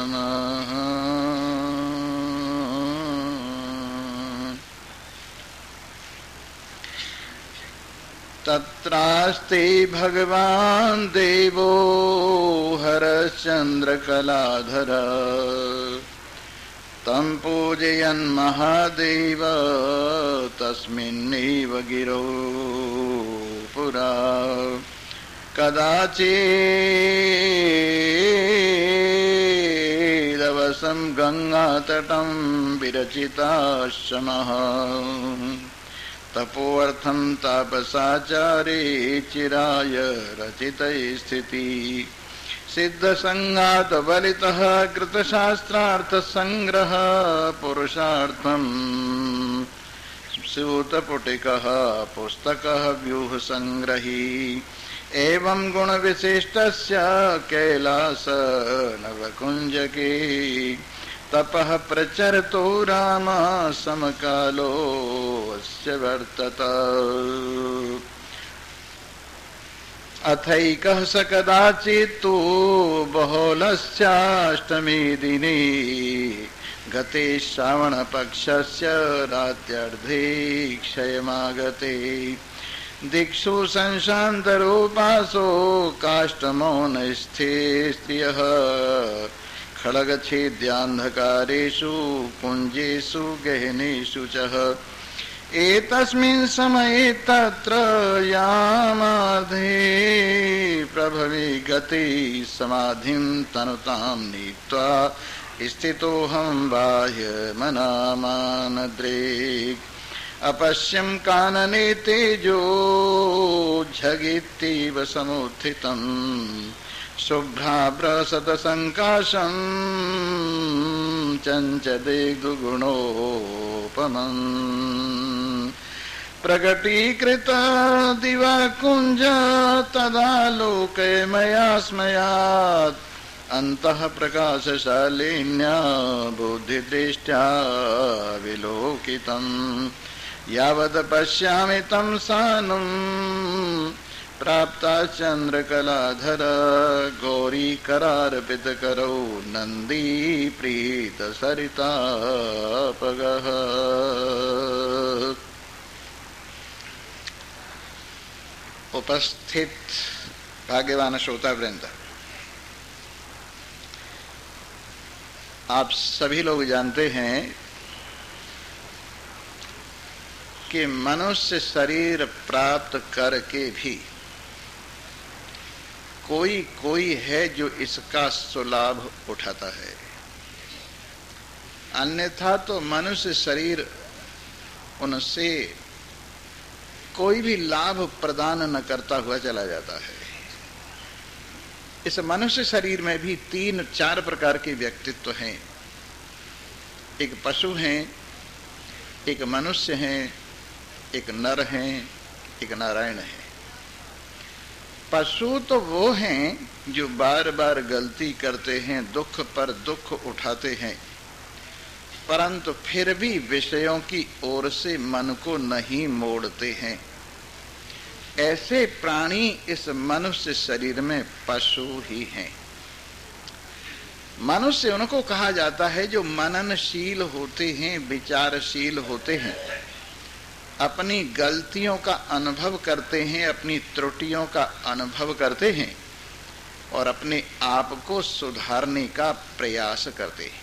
नमः। तत्रास्ते भगवान् देवो हरश्चन्द्रकलाधर तं पूजयन् महादेव तस्मिन्नेव गिरौ पुरा। कदाचिदवसं गंगातटं विरचिताश्रमः तपोर्थं तापसाचारे चिराय रचितै स्थिति। सिद्धसंगात बलितः कृतशास्त्रार्थ संग्रह पुरुषार्थं सूतपुटिकः पुस्तकः व्यूह संग्रही। एवं गुण विशिष्टस्य कैलास नवकुंजके तपः प्रचरतो राम समकालो अस्य वर्तत। अथैकः स कदाचित्तु बहोलस्याष्टमी दिने गते श्रावणपक्षस्य रात्र्यर्धे क्षयमागते। दिक्षु संशान्तरूपासो काष्ठमौनस्थे स्त्रियः खड्गच्छेद्यान्धकारेषु कुञ्जेषु गहनेषु च। एतस्मिन् समये तत्र यामार्धे प्रभवे गते समाधिं तनुतां नीत्वा स्थितोऽहं बाह्यमनामानद्रेक्। अपश्यं कानने तेजो झगित्येव समुत्थितं शुभ्राभ्रसतसङ्काशं चञ्चदेगुगुणोपमम्। प्रकटीकृत दिवाकुञ्ज तदालोकय मया स्मयात् अन्तः प्रकाशशालिन्या बुद्धिदृष्ट्या विलोकितम्। यावद् पश्यामि तं सानुं प्राप्ता चन्द्रकलाधर गौरी करार्पितकरौ नन्दी प्रीत सरितापगः। उपस्थित भाग्यवान श्रोतावृंद, आप सभी लोग जानते हैं कि मनुष्य शरीर प्राप्त करके भी कोई है जो इसका सुलाभ उठाता है, अन्यथा तो मनुष्य शरीर उनसे कोई भी लाभ प्रदान न करता हुआ चला जाता है। इस मनुष्य शरीर में भी 3-4 प्रकार के व्यक्तित्व हैं। एक पशु हैं, एक मनुष्य हैं, एक नर हैं, एक नारायण है। पशु तो वो हैं जो बार बार गलती करते हैं, दुख पर दुख उठाते हैं, परंतु फिर भी विषयों की ओर से मन को नहीं मोड़ते हैं। ऐसे प्राणी इस मनुष्य शरीर में पशु ही हैं। मनुष्य उनको कहा जाता है जो मननशील होते हैं, विचारशील होते हैं, अपनी गलतियों का अनुभव करते हैं, अपनी त्रुटियों का अनुभव करते हैं और अपने आप को सुधारने का प्रयास करते हैं।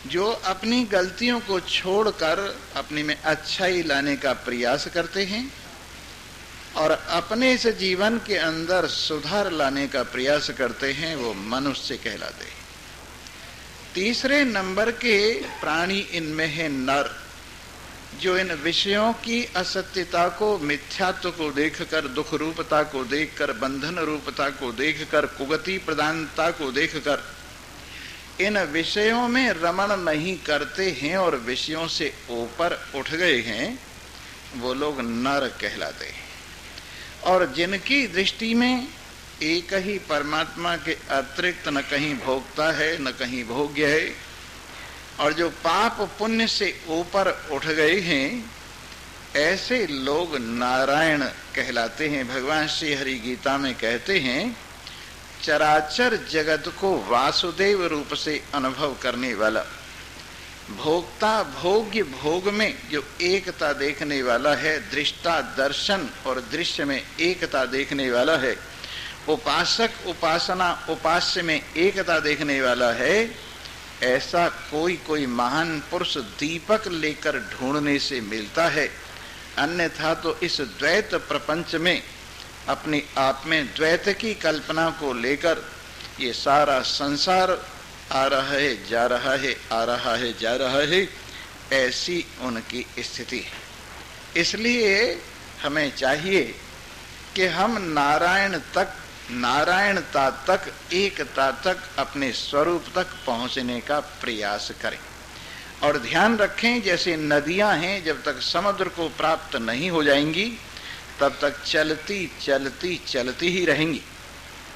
जो अपनी गलतियों को छोड़कर अपने में अच्छाई लाने का प्रयास करते हैं और अपने इस जीवन के अंदर सुधार लाने का प्रयास करते हैं, वो मनुष्य कहलाते हैं। तीसरे नंबर के प्राणी इनमें है नर, जो इन विषयों की असत्यता को, मिथ्यात्व को देखकर, दुख रूपता को देखकर, बंधन रूपता को देखकर, कुगति प्रधानता को देखकर इन विषयों में रमण नहीं करते हैं और विषयों से ऊपर उठ गए हैं, वो लोग नर कहलाते हैं। और जिनकी दृष्टि में एक ही परमात्मा के अतिरिक्त न कहीं भोक्ता है न कहीं भोग्य है, और जो पाप पुण्य से ऊपर उठ गए हैं, ऐसे लोग नारायण कहलाते हैं। भगवान श्री हरि गीता में कहते हैं, चराचर जगत को वासुदेव रूप से अनुभव करने वाला, भोक्ता भोग्य भोग में जो एकता देखने वाला है, दृष्टा दर्शन और दृश्य में एकता देखने वाला है, उपासक उपासना उपास्य में एकता देखने वाला है, ऐसा कोई महान पुरुष दीपक लेकर ढूंढने से मिलता है। अन्यथा तो इस द्वैत प्रपंच में अपने आप में द्वैत की कल्पना को लेकर ये सारा संसार आ रहा है, जा रहा है, आ रहा है, जा रहा है, ऐसी उनकी स्थिति है। इसलिए हमें चाहिए कि हम नारायणता तक, एकता तक, अपने स्वरूप तक पहुंचने का प्रयास करें। और ध्यान रखें, जैसे नदियां हैं, जब तक समुद्र को प्राप्त नहीं हो जाएंगी तब तक चलती चलती चलती ही रहेंगी,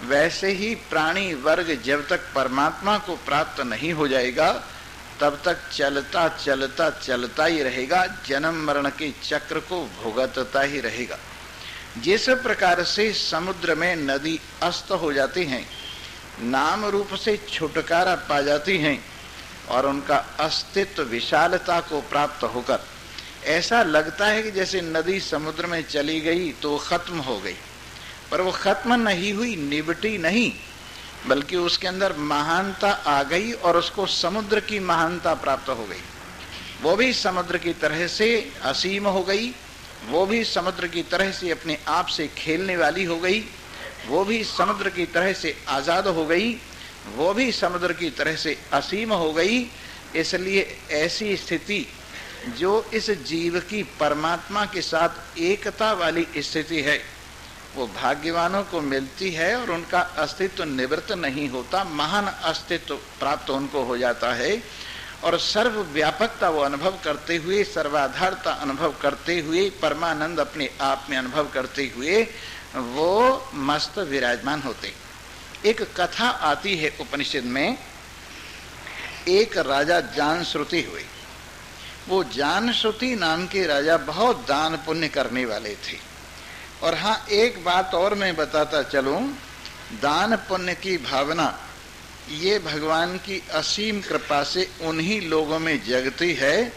वैसे ही प्राणी वर्ग जब तक परमात्मा को प्राप्त नहीं हो जाएगा तब तक चलता चलता चलता ही रहेगा, जन्म मरण के चक्र को भुगतता ही रहेगा। जिस प्रकार से समुद्र में नदी अस्त हो जाती हैं, नाम रूप से छुटकारा पा जाती हैं और उनका अस्तित्व विशालता को प्राप्त होकर ऐसा लगता है कि जैसे नदी समुद्र में चली गई तो खत्म हो गई, पर वो खत्म नहीं हुई, निबटी नहीं, बल्कि उसके अंदर महानता आ गई और उसको समुद्र की महानता प्राप्त हो गई। वो भी समुद्र की तरह से असीम हो गई, वो भी समुद्र की तरह से अपने आप से खेलने वाली हो गई, वो भी समुद्र की तरह से आजाद हो गई, वो भी समुद्र की तरह से असीम हो गई। इसलिए ऐसी स्थिति जो इस जीव की परमात्मा के साथ एकता वाली स्थिति है, वो भाग्यवानों को मिलती है और उनका अस्तित्व निवृत्त नहीं होता, महान अस्तित्व प्राप्त उनको हो जाता है। और सर्वव्यापकता वो अनुभव करते हुए, सर्वाधारता अनुभव करते हुए, परमानंद अपने आप में अनुभव करते हुए वो मस्त विराजमान होते। एक कथा आती है उपनिषद में, एक राजा जानश्रुति हुए। वो जानश्रुति नाम के राजा बहुत दान पुण्य करने वाले थे। और हाँ, एक बात और मैं बताता चलूं, दान पुण्य की भावना ये भगवान की असीम कृपा से उन्हीं लोगों में जगती है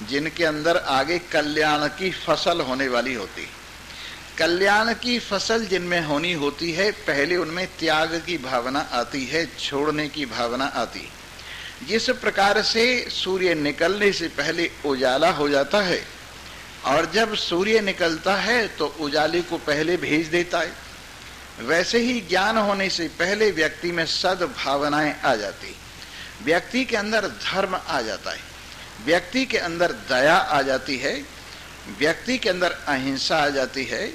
जिनके अंदर आगे कल्याण की फसल होने वाली होती। कल्याण की फसल जिनमें होनी होती है, पहले उनमें त्याग की भावना आती है, छोड़ने की भावना आती। जिस प्रकार से सूर्य निकलने से पहले उजाला हो जाता है और जब सूर्य निकलता है तो उजाले को पहले भेज देता है, वैसे ही ज्ञान होने से पहले व्यक्ति में सद्भावनाएं आ जाती, व्यक्ति के अंदर धर्म आ जाता है, व्यक्ति के अंदर दया आ जाती है, व्यक्ति के अंदर अहिंसा आ जाती है,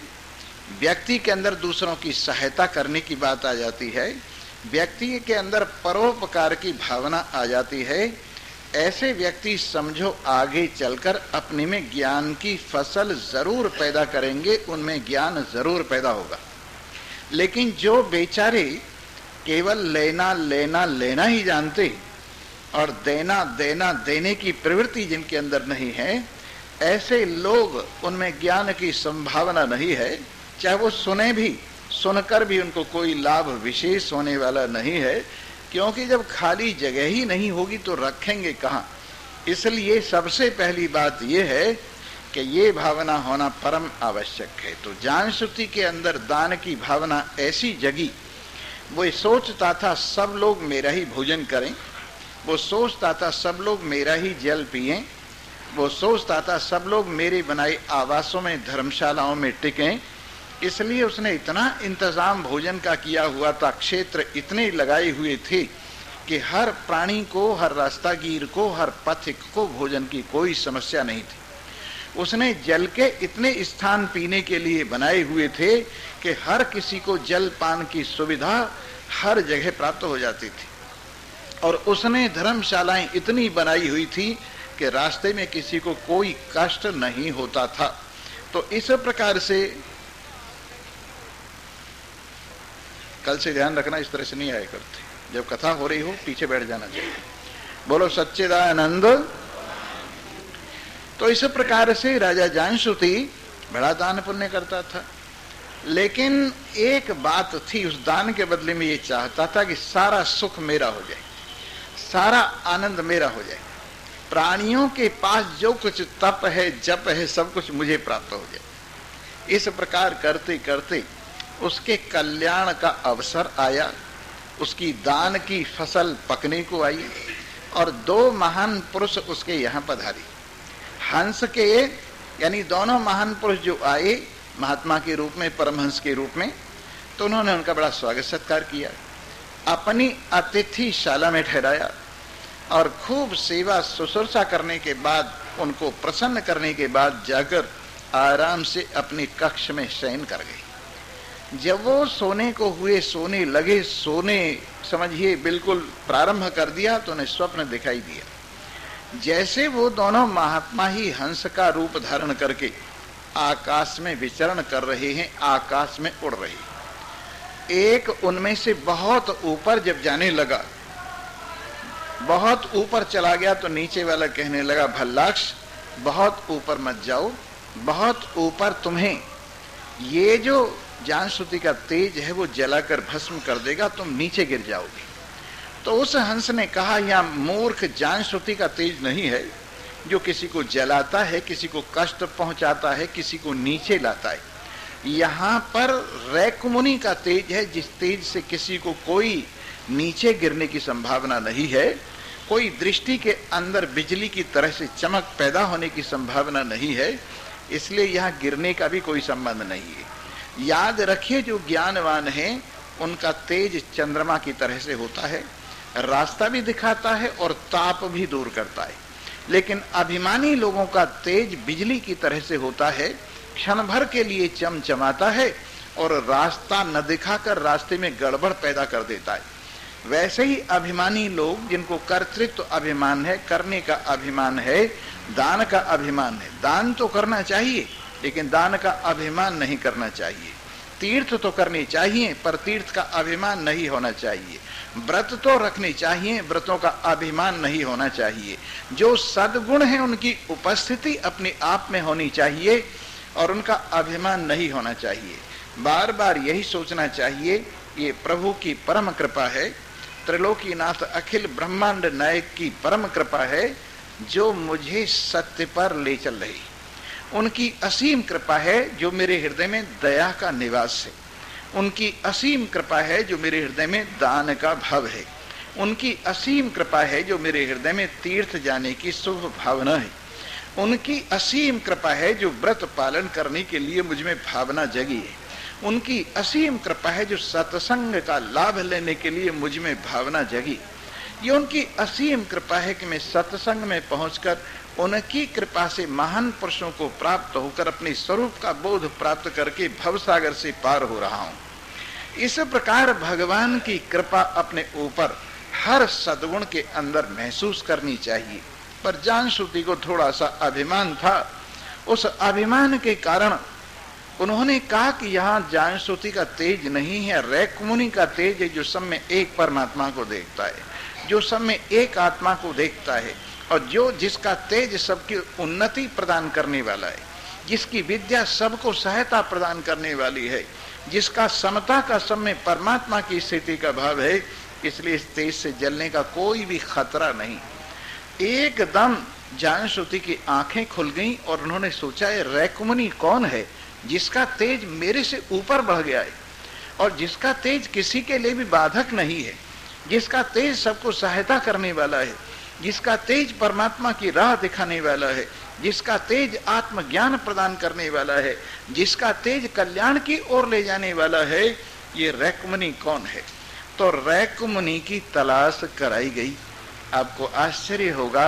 व्यक्ति के अंदर दूसरों की सहायता करने की बात आ जाती है, व्यक्ति के अंदर परोपकार की भावना आ जाती है। ऐसे व्यक्ति समझो आगे चलकर अपने में ज्ञान की फसल जरूर पैदा करेंगे, उनमें ज्ञान जरूर पैदा होगा। लेकिन जो बेचारे केवल लेना लेना लेना ही जानते और देना देना देने की प्रवृत्ति जिनके अंदर नहीं है, ऐसे लोग, उनमें ज्ञान की संभावना नहीं है। चाहे वो सुने भी, सुनकर भी उनको कोई लाभ विशेष होने वाला नहीं है, क्योंकि जब खाली जगह ही नहीं होगी तो रखेंगे कहाँ। इसलिए सबसे पहली बात यह है कि ये भावना होना परम आवश्यक है। तो जानश्रुति के अंदर दान की भावना ऐसी जगी, वो सोचता था सब लोग मेरा ही भोजन करें, वो सोचता था सब लोग मेरा ही जल पिएं, वो सोचता था सब लोग मेरे बनाए आवासों में, धर्मशालाओं में टिकें। इसलिए उसने इतना इंतजाम भोजन का किया हुआ था, क्षेत्र इतने लगाए हुए थे कि हर प्राणी को, हर रास्तागीर को, हर पथिक को भोजन की कोई समस्या नहीं थी। उसने जल के इतने स्थान पीने के लिए बनाए हुए थे कि हर किसी को जल पान की सुविधा हर जगह प्राप्त हो जाती थी। और उसने धर्मशालाएं इतनी बनाई हुई थी कि रास्ते में किसी को कोई कष्ट नहीं होता था। तो इस प्रकार से कल से ध्यान रखना, इस तरह से नहीं आया करते। जब कथा हो रही हो पीछे बैठ जाना चाहिए। बोलो सच्चिदानंद। तो इस प्रकार से राजा जानश्रुति बड़ा दान पुण्य करता था लेकिन एक बात थी, उस दान के बदले में ये चाहता था कि सारा सुख मेरा हो जाए, सारा आनंद मेरा हो जाए, प्राणियों के पास जो कुछ तप है, जप है, सब कुछ मुझे प्राप्त हो जाए। इस प्रकार करते करते उसके कल्याण का अवसर आया, उसकी दान की फसल पकने को आई और दो महान पुरुष उसके यहाँ पधारे। हंस के यानी दोनों महान पुरुष जो आए महात्मा के रूप में, परमहंस के रूप में, तो उन्होंने उनका बड़ा स्वागत सत्कार किया, अपनी अतिथिशाला में ठहराया और खूब सेवा शुश्रूषा करने के बाद, उनको प्रसन्न करने के बाद जाकर आराम से अपने कक्ष में शयन कर गए। जब वो सोने को हुए, सोने लगे, सोने समझिए बिल्कुल प्रारंभ कर दिया, तो उन्हें स्वप्न दिखाई दिया जैसे वो दोनों महात्मा ही हंस का रूप धारण करके आकाश में विचरण कर रहे हैं, आकाश में उड़ रहे। एक उनमें से बहुत ऊपर जब जाने लगा, बहुत ऊपर चला गया, तो नीचे वाला कहने लगा, भल्लाक्ष बहुत ऊपर मत जाओ, बहुत ऊपर तुम्हें ये जो जानश्रुति का तेज है वो जलाकर भस्म कर देगा, तुम नीचे गिर जाओगे। तो उस हंस ने कहा, यह मूर्ख जानश्रुति का तेज नहीं है जो किसी को जलाता है, किसी को कष्ट पहुंचाता है, किसी को नीचे लाता है। यहाँ पर रैकुमुनि का तेज है, जिस तेज से किसी को कोई नीचे गिरने की संभावना नहीं है, कोई दृष्टि के अंदर बिजली की तरह से चमक पैदा होने की संभावना नहीं है, इसलिए यहाँ गिरने का भी कोई संबंध नहीं है। याद रखिए, जो ज्ञानवान है उनका तेज चंद्रमा की तरह से होता है, रास्ता भी दिखाता है और ताप भी दूर करता है। लेकिन अभिमानी लोगों का तेज बिजली की तरह से होता है, क्षण भर के लिए चमचमाता है और रास्ता न दिखाकर रास्ते में गड़बड़ पैदा कर देता है। वैसे ही अभिमानी लोग, जिनको कर्तृत्व अभिमान है, करने का अभिमान है, दान का अभिमान है, दान तो करना चाहिए लेकिन दान का अभिमान नहीं करना चाहिए। तीर्थ तो करने चाहिए पर तीर्थ का अभिमान नहीं होना चाहिए। व्रत तो रखने चाहिए, व्रतों का अभिमान नहीं होना चाहिए। जो सद्गुण है उनकी उपस्थिति अपने आप में होनी चाहिए और उनका अभिमान नहीं होना चाहिए। बार बार यही सोचना चाहिए, ये प्रभु की परम कृपा है, त्रिलोकीनाथ अखिल ब्रह्मांड नायक की परम कृपा है जो मुझे सत्य पर ले चल रही। उनकी असीम कृपा है जो मेरे हृदय में दया का निवास है। उनकी असीम कृपा है जो मेरे हृदय में दान का भाव है। उनकी असीम कृपा है जो मेरे हृदय में तीर्थ जाने की शुभ भावना है। उनकी असीम कृपा है जो व्रत पालन करने के लिए मुझ में भावना जगी है। उनकी असीम कृपा है जो सत्संग का लाभ लेने के लिए मुझ में भावना जगी। ये उनकी असीम कृपा है कि मैं सत्संग में पहुंचकर उनकी कृपा से महान पुरुषों को प्राप्त होकर अपने स्वरूप का बोध प्राप्त करके भवसागर से पार हो रहा हूं। इस प्रकार भगवान की कृपा अपने ऊपर हर सद्गुण के अंदर महसूस करनी चाहिए। पर जानश्रुति को थोड़ा सा अभिमान था। उस अभिमान के कारण उन्होंने कहा कि यहाँ जानश्रुति का तेज नहीं है, रैकुमुनि का तेज है जो सब में एक परमात्मा को देखता है, जो सब में एक आत्मा को देखता है और जो जिसका तेज सबकी उन्नति प्रदान करने वाला है, जिसकी विद्या सबको सहायता प्रदान करने वाली है, जिसका समता का सब में परमात्मा की स्थिति का भाव है। इसलिए इस तेज से जलने का कोई भी खतरा नहीं। एकदम जानश्रुति की आंखें खुल गईं और उन्होंने सोचा, ये रैकुमुनि कौन है जिसका तेज मेरे से ऊपर बढ़ गया है और जिसका तेज किसी के लिए भी बाधक नहीं है, जिसका तेज सबको सहायता करने वाला है, जिसका तेज परमात्मा की राह दिखाने वाला है, जिसका तेज आत्मज्ञान प्रदान करने वाला है, जिसका तेज कल्याण की ओर ले जाने वाला है, ये रैकुमुनि कौन है? तो रैकुमुनि की तलाश कराई गई। आपको आश्चर्य होगा,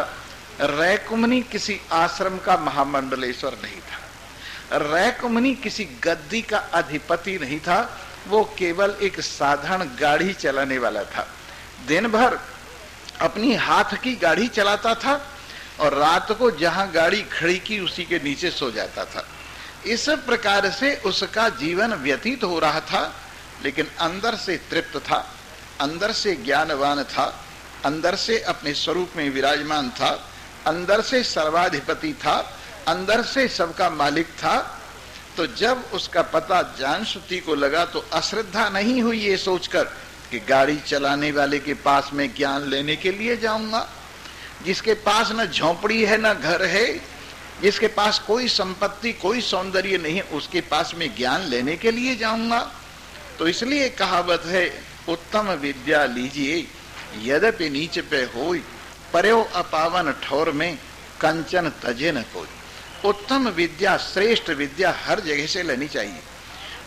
रैकुमुनि किसी आश्रम का महामंडलेश्वर नहीं था, रैकुमुनि किसी गद्दी का अधिपति नहीं था, वो केवल एक साधारण गाड़ी चलाने वाला था। दिन भर अपनी हाथ की गाड़ी चलाता था और रात को जहां गाड़ी खड़ी की उसी के नीचे सो जाता था। इस प्रकार से उसका जीवन व्यतीत हो रहा था, लेकिन अंदर से तृप्त था, अंदर से ज्ञानवान था, अंदर से अपने स्वरूप में विराजमान था, अंदर से सर्वाधिपति था, अंदर से सबका मालिक था। तो जब उसका पता जानश्रुति को लगा तो अश्रद्धा नहीं हुई ये सोचकर कि गाड़ी चलाने वाले के पास में ज्ञान लेने के लिए जाऊंगा, जिसके पास न झोंपड़ी है न घर है, जिसके पास कोई संपत्ति कोई सौंदर्य नहीं है, उसके पास में ज्ञान लेने के लिए जाऊंगा। तो इसलिए कहावत है, उत्तम विद्या लीजिए यद्यपि नीच पे होई, पर्यो अपावन ठौर में कंचन तजे न कोई। उत्तम विद्या श्रेष्ठ विद्या हर जगह से लेनी चाहिए।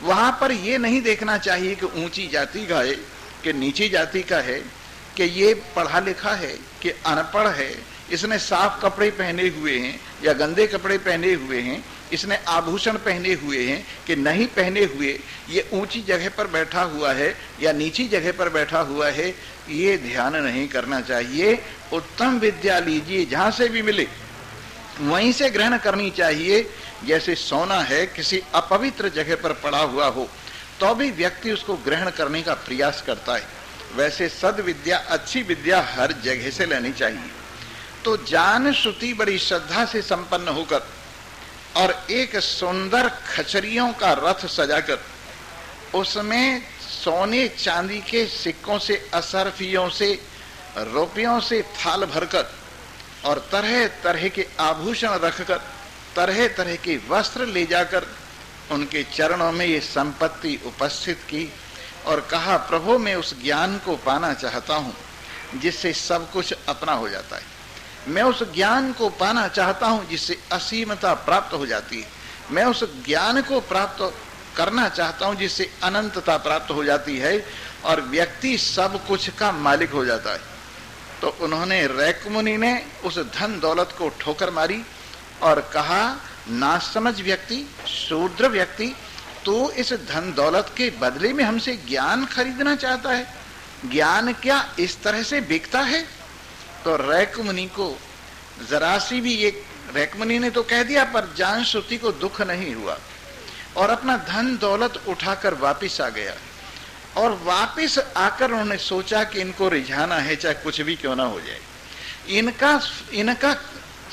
वहां पर यह नहीं देखना चाहिए कि ऊंची जाति का है कि नीची जाति का है, कि ये पढ़ा लिखा है कि अनपढ़ है, इसने साफ कपड़े पहने हुए हैं या गंदे कपड़े पहने हुए हैं, इसने आभूषण पहने हुए हैं कि नहीं पहने हुए, ये ऊंची जगह पर बैठा हुआ है या नीची जगह पर बैठा हुआ है, ये ध्यान नहीं करना चाहिए। उत्तम विद्या लीजिए, जहां से भी मिले वहीं से ग्रहण करनी चाहिए। जैसे सोना है किसी अपवित्र जगह पर पड़ा हुआ हो तो भी व्यक्ति उसको ग्रहण करने का प्रयास करता है, वैसे सद्विद्या अच्छी विद्या हर जगह से लेनी चाहिए। तो जानश्रुति बड़ी श्रद्धा से संपन्न होकर और एक सुंदर खचरियों का रथ सजाकर उसमें सोने चांदी के सिक्कों से, असरफियों से, रुपयों से थाल भरकर और तरह तरह के आभूषण रखकर, तरह तरह के वस्त्र ले जाकर उनके चरणों में ये संपत्ति उपस्थित की और कहा, प्रभु मैं उस ज्ञान को पाना चाहता हूं जिससे सब कुछ अपना हो जाता है। मैं उस ज्ञान को पाना चाहता हूं जिससे असीमता प्राप्त हो जाती है। मैं उस ज्ञान को प्राप्त करना चाहता हूं जिससे अनंतता प्राप्त हो जाती है और व्यक्ति सब कुछ का मालिक हो जाता है। तो उन्होंने रैकमुनि ने उस धन दौलत को ठोकर मारी और कहा, नासमझ व्यक्ति, शूद्र व्यक्ति, तो इस धन दौलत के बदले में हमसे ज्ञान खरीदना चाहता है? ज्ञान क्या इस तरह से बिकता है? तो रैकमुनि को जरा सी भी ये, रैकमुनि ने तो कह दिया, पर जानश्रुति को दुख नहीं हुआ और अपना धन दौलत उठाकर वापिस आ गया। और वापिस आकर उन्होंने सोचा कि इनको रिझाना है, चाहे कुछ भी क्यों ना हो जाए, इनका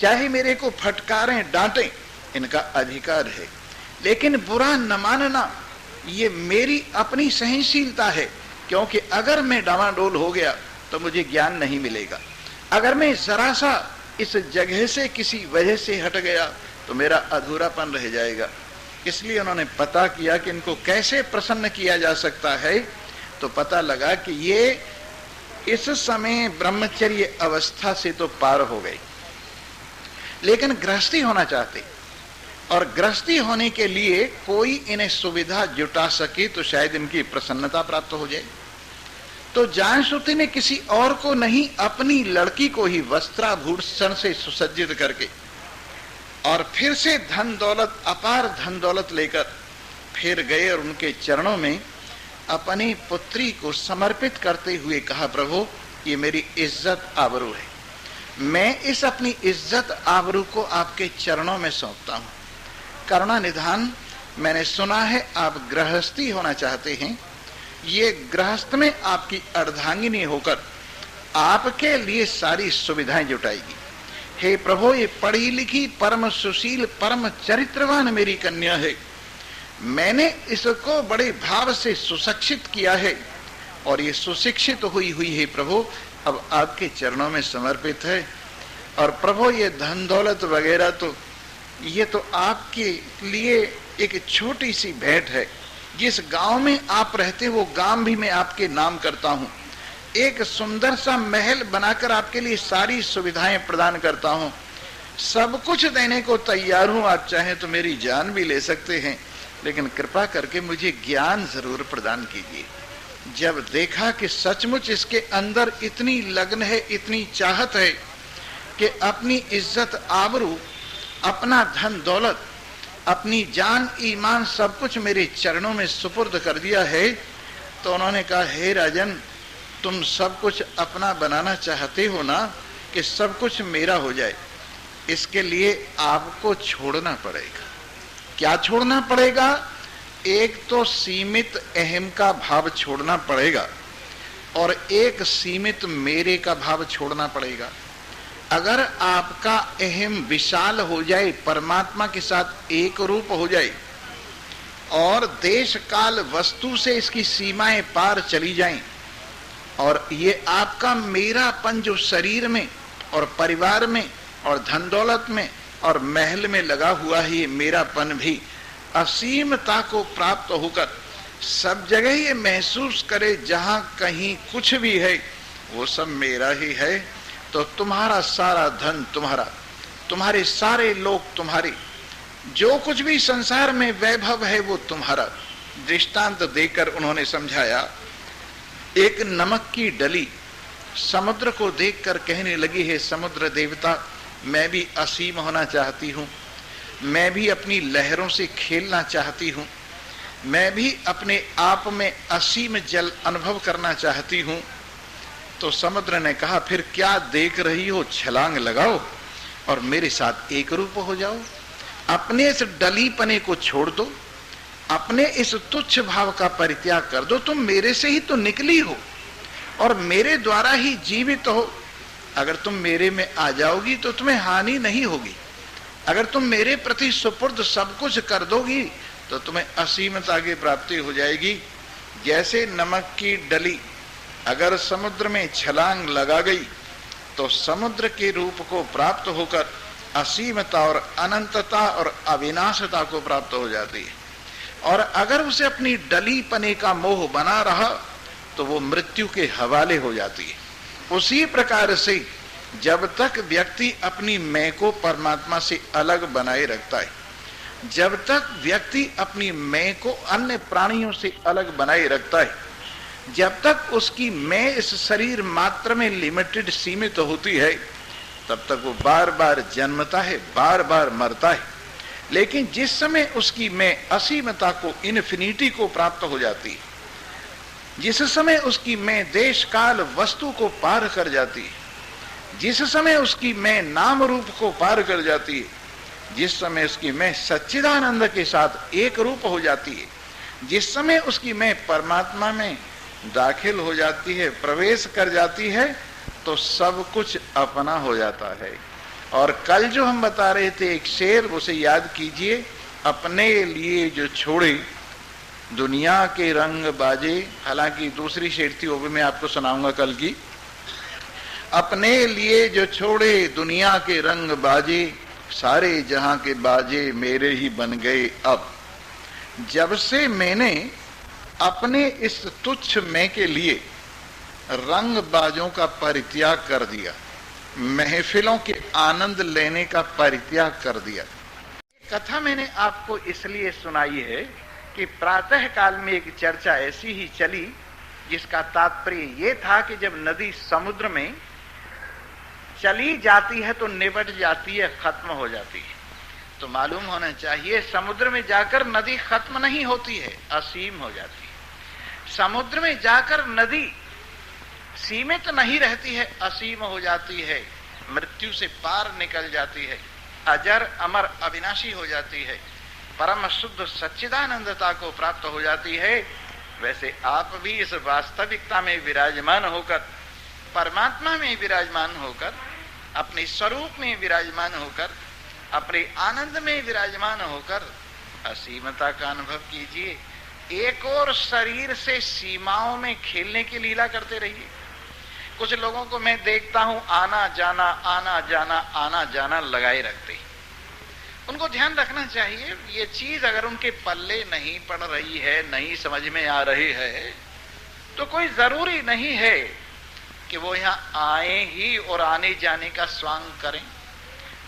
चाहे मेरे को फटकारें डांटें, इनका अधिकार है, लेकिन बुरा न मानना ये मेरी अपनी सहनशीलता है, क्योंकि अगर मैं डामाडोल हो गया तो मुझे ज्ञान नहीं मिलेगा। अगर मैं जरा सा इस जगह से किसी वजह से हट गया तो मेरा अधूरापन रह जाएगा। इसलिए उन्होंने पता किया कि इनको कैसे प्रसन्न किया जा सकता है। तो पता लगा कि ये इस समय ब्रह्मचर्य अवस्था से तो पार हो गई, लेकिन गृहस्थी होना चाहते, और गृहस्थी होने के लिए कोई इन्हें सुविधा जुटा सके तो शायद इनकी प्रसन्नता प्राप्त हो जाए। तो जानश्रुति ने किसी और को नहीं, अपनी लड़की को ही वस्त्राभूषण से सुसज्जित करके और फिर से धन दौलत, अपार धन दौलत लेकर फिर गए और उनके चरणों में अपनी पुत्री को समर्पित करते हुए कहा, प्रभु ये मेरी इज्जत आबरू है, मैं इस अपनी इज्जत आबरू को आपके चरणों में सौंपता हूं। करुणा निधान, मैंने सुना है आप गृहस्थी होना चाहते हैं, ये गृहस्थ में आपकी अर्धांगिनी होकर आपके लिए सारी सुविधाएं जुटाएगी। हे प्रभु, ये पढ़ी लिखी परम सुशील परम चरित्रवान मेरी कन्या है, मैंने इसको बड़े भाव से सुशिक्षित किया है और ये सुशिक्षित हुई है प्रभु, अब आपके चरणों में समर्पित है। और प्रभु ये धन दौलत वगैरह तो ये तो आपके लिए एक छोटी सी भेंट है। जिस गांव में आप रहते वो गांव भी मैं आपके नाम करता हूं, एक सुंदर सा महल बनाकर आपके लिए सारी सुविधाएं प्रदान करता हूं, सब कुछ देने को तैयार हूं। आप चाहें तो मेरी जान भी ले सकते हैं, लेकिन कृपा करके मुझे ज्ञान जरूर प्रदान कीजिए। जब देखा कि सचमुच इसके अंदर इतनी लगन है, इतनी चाहत है कि अपनी इज्जत आबरू, अपना धन दौलत, अपनी जान ईमान सब कुछ मेरे चरणों में सुपुर्द कर दिया है, तो उन्होंने कहा, हे राजन, तुम सब कुछ अपना बनाना चाहते हो ना, कि सब कुछ मेरा हो जाए, इसके लिए आपको छोड़ना पड़ेगा। क्या छोड़ना पड़ेगा? एक तो सीमित अहम का भाव छोड़ना पड़ेगा और एक सीमित मेरे का भाव छोड़ना पड़ेगा। अगर आपका अहम विशाल हो जाए, परमात्मा के साथ एक रूप हो जाए, और देश काल वस्तु से इसकी सीमाएं पार चली जाएं, और ये आपका मेरापन जो शरीर में और परिवार में और धन दौलत में और महल में लगा हुआ है, ये मेरापन भी असीमता को प्राप्त होकर सब जगह ये महसूस करे जहां कहीं कुछ भी है वो सब मेरा ही है, तो तुम्हारा सारा धन तुम्हारा, तुम्हारे सारे लोग तुम्हारे, जो कुछ भी संसार में वैभव है वो तुम्हारा। दृष्टांत देकर उन्होंने समझाया। एक नमक की डली समुद्र को देखकर कहने लगी है, समुद्र देवता मैं भी असीम होना चाहती हूँ, मैं भी अपनी लहरों से खेलना चाहती हूँ, मैं भी अपने आप में असीम जल अनुभव करना चाहती हूँ। तो समुद्र ने कहा, फिर क्या देख रही हो, छलांग लगाओ और मेरे साथ एक रूप हो जाओ, अपने इस डलीपने को छोड़ दो, अपने इस तुच्छ भाव का परित्याग कर दो। तुम मेरे से ही तो निकली हो और मेरे द्वारा ही जीवित हो। अगर तुम मेरे में आ जाओगी तो तुम्हें हानि नहीं होगी, अगर तुम मेरे प्रति सुपुर्द सब कुछ कर दोगी तो तुम्हें असीमता की प्राप्ति हो जाएगी। जैसे नमक की डली अगर समुद्र में छलांग लगा गई तो समुद्र के रूप को प्राप्त होकर असीमता और अनंतता और अविनाशता को प्राप्त हो जाती है, और अगर उसे अपनी डलीपने का मोह बना रहा तो वो मृत्यु के हवाले हो जाती है। उसी प्रकार से जब तक व्यक्ति अपनी मैं को परमात्मा से अलग बनाए रखता है, जब तक व्यक्ति अपनी मैं को अन्य प्राणियों से अलग बनाए रखता है, जब तक उसकी मैं इस शरीर मात्र में लिमिटेड सीमित होती है, तब तक वो बार बार जन्मता है, बार बार मरता है। लेकिन जिस समय उसकी मैं असीमता को, इन्फिनिटी को प्राप्त हो जाती है, जिस समय उसकी मैं देश काल वस्तु को पार कर जाती है, जिस समय उसकी मैं नाम रूप को पार कर जाती है, जिस समय उसकी मैं सच्चिदानंद के साथ एक रूप हो जाती है, जिस समय उसकी मैं परमात्मा में दाखिल हो जाती है, प्रवेश कर जाती है, तो सब कुछ अपना हो जाता है। और कल जो हम बता रहे थे एक शेर, उसे याद कीजिए, अपने लिए जो छोड़े दुनिया के रंग बाजे। हालांकि दूसरी शेर थी, वो भी मैं आपको सुनाऊंगा कल की। अपने लिए जो छोड़े दुनिया के रंग बाजे, सारे जहां के बाजे मेरे ही बन गए अब। जब से मैंने अपने इस तुच्छ मैं के लिए रंग बाजों का परित्याग कर दिया, महफिलों के आनंद लेने का परित्याग कर दिया। कथा मैंने आपको इसलिए सुनाई है कि प्रातः काल में एक चर्चा ऐसी ही चली जिसका तात्पर्य ये था कि जब नदी समुद्र में चली जाती है तो निबट जाती है, खत्म हो जाती है। तो मालूम होना चाहिए समुद्र में जाकर नदी खत्म नहीं होती है, असीम हो जाती है। समुद्र में जाकर नदी सीमित नहीं रहती है, असीम हो जाती है, मृत्यु से पार निकल जाती है, अजर अमर अविनाशी हो जाती है, परम शुद्ध सच्चिदानंदता को प्राप्त हो जाती है। वैसे आप भी इस वास्तविकता में विराजमान होकर, परमात्मा में विराजमान होकर, अपने स्वरूप में विराजमान होकर, अपने आनंद में विराजमान होकर असीमता का अनुभव कीजिए। एक और शरीर से सीमाओं में खेलने की लीला करते रहिए। कुछ लोगों को मैं देखता हूं आना जाना आना जाना आना जाना लगाए रखते। उनको ध्यान रखना चाहिए, ये चीज अगर उनके पल्ले नहीं पड़ रही है, नहीं समझ में आ रही है, तो कोई जरूरी नहीं है कि वो यहाँ आए ही और आने जाने का स्वांग करें।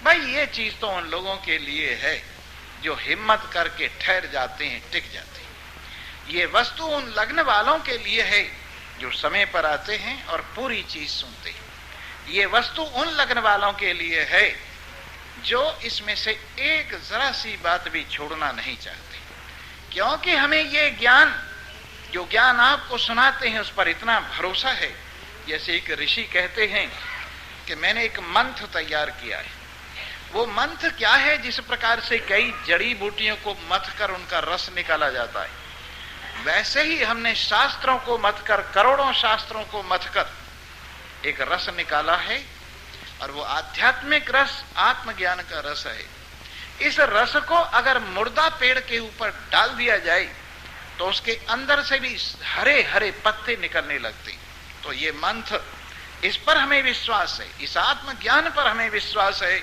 भाई ये चीज तो उन लोगों के लिए है जो हिम्मत करके ठहर जाते हैं, टिक जाते हैं। ये वस्तु उन लगन वालों के लिए है जो समय पर आते हैं और पूरी चीज सुनते हैं। ये वस्तु उन लगन वालों के लिए है जो इसमें से एक जरा सी बात भी छोड़ना नहीं चाहते, क्योंकि हमें ये ज्ञान, जो ज्ञान आपको सुनाते हैं, उस पर इतना भरोसा है। जैसे एक ऋषि कहते हैं कि मैंने एक मंत्र तैयार किया है। वो मंत्र क्या है? जिस प्रकार से कई जड़ी बूटियों को मथ कर उनका रस निकाला जाता है, वैसे ही हमने शास्त्रों को मथ कर, करोड़ों शास्त्रों को मथ कर एक रस निकाला है, और वो आध्यात्मिक रस आत्मज्ञान का रस है। इस रस को अगर मुर्दा पेड़ के ऊपर डाल दिया जाए तो उसके अंदर से भी हरे हरे पत्ते निकलने लगते। तो ये मंत्र, इस पर हमें विश्वास है, इस आत्मज्ञान पर हमें विश्वास है।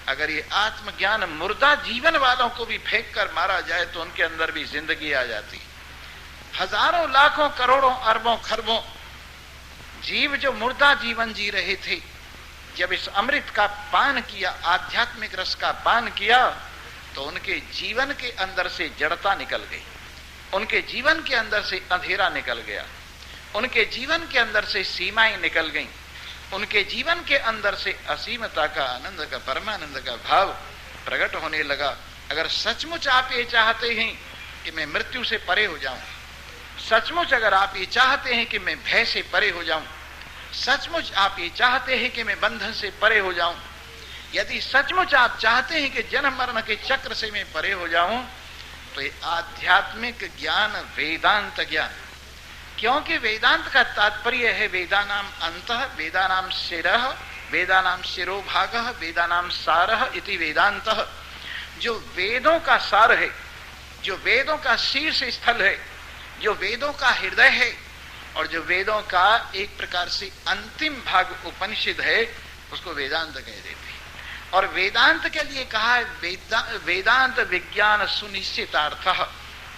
अगर ये आत्मज्ञान मुर्दा जीवन वालों को भी फेंक कर मारा जाए तो उनके अंदर भी जिंदगी आ जाती। हजारों लाखों करोड़ों अरबों खरबों जीव जो मुर्दा जीवन जी रहे थे, जब इस अमृत का पान किया, आध्यात्मिक रस का पान किया, तो उनके जीवन के अंदर से जड़ता निकल गई, उनके जीवन के अंदर से अंधेरा निकल गया, उनके जीवन के अंदर से सीमाएं निकल गईं, उनके जीवन के अंदर से असीमता का, आनंद का, परमानंद का भाव प्रकट होने लगा। अगर सचमुच आप ये चाहते हैं कि मैं मृत्यु से परे हो जाऊं, सचमुच अगर आप ये चाहते हैं कि मैं भय से परे हो जाऊं, सचमुच आप ये चाहते हैं कि मैं बंधन से परे हो जाऊं, यदि सचमुच आप चाहते हैं कि जन्म मरण के चक्र से मैं परे हो जाऊं, तो ये आध्यात्मिक ज्ञान, वेदांत ज्ञान, क्योंकि वेदांत का तात्पर्य है वेदानाम अंतः, वेदानाम शिरः, वेदानाम शिरोभागः, वेदानाम सारः इति वेदांतः। जो वेदों का सार है, जो वेदों का शीर्ष स्थल है, जो वेदों का हृदय है, और जो वेदों का एक प्रकार से अंतिम भाग उपनिषद है, उसको वेदांत कह देते हैं। और वेदांत के लिए कहा है वेदांत विज्ञान सुनिश्चितार्थः।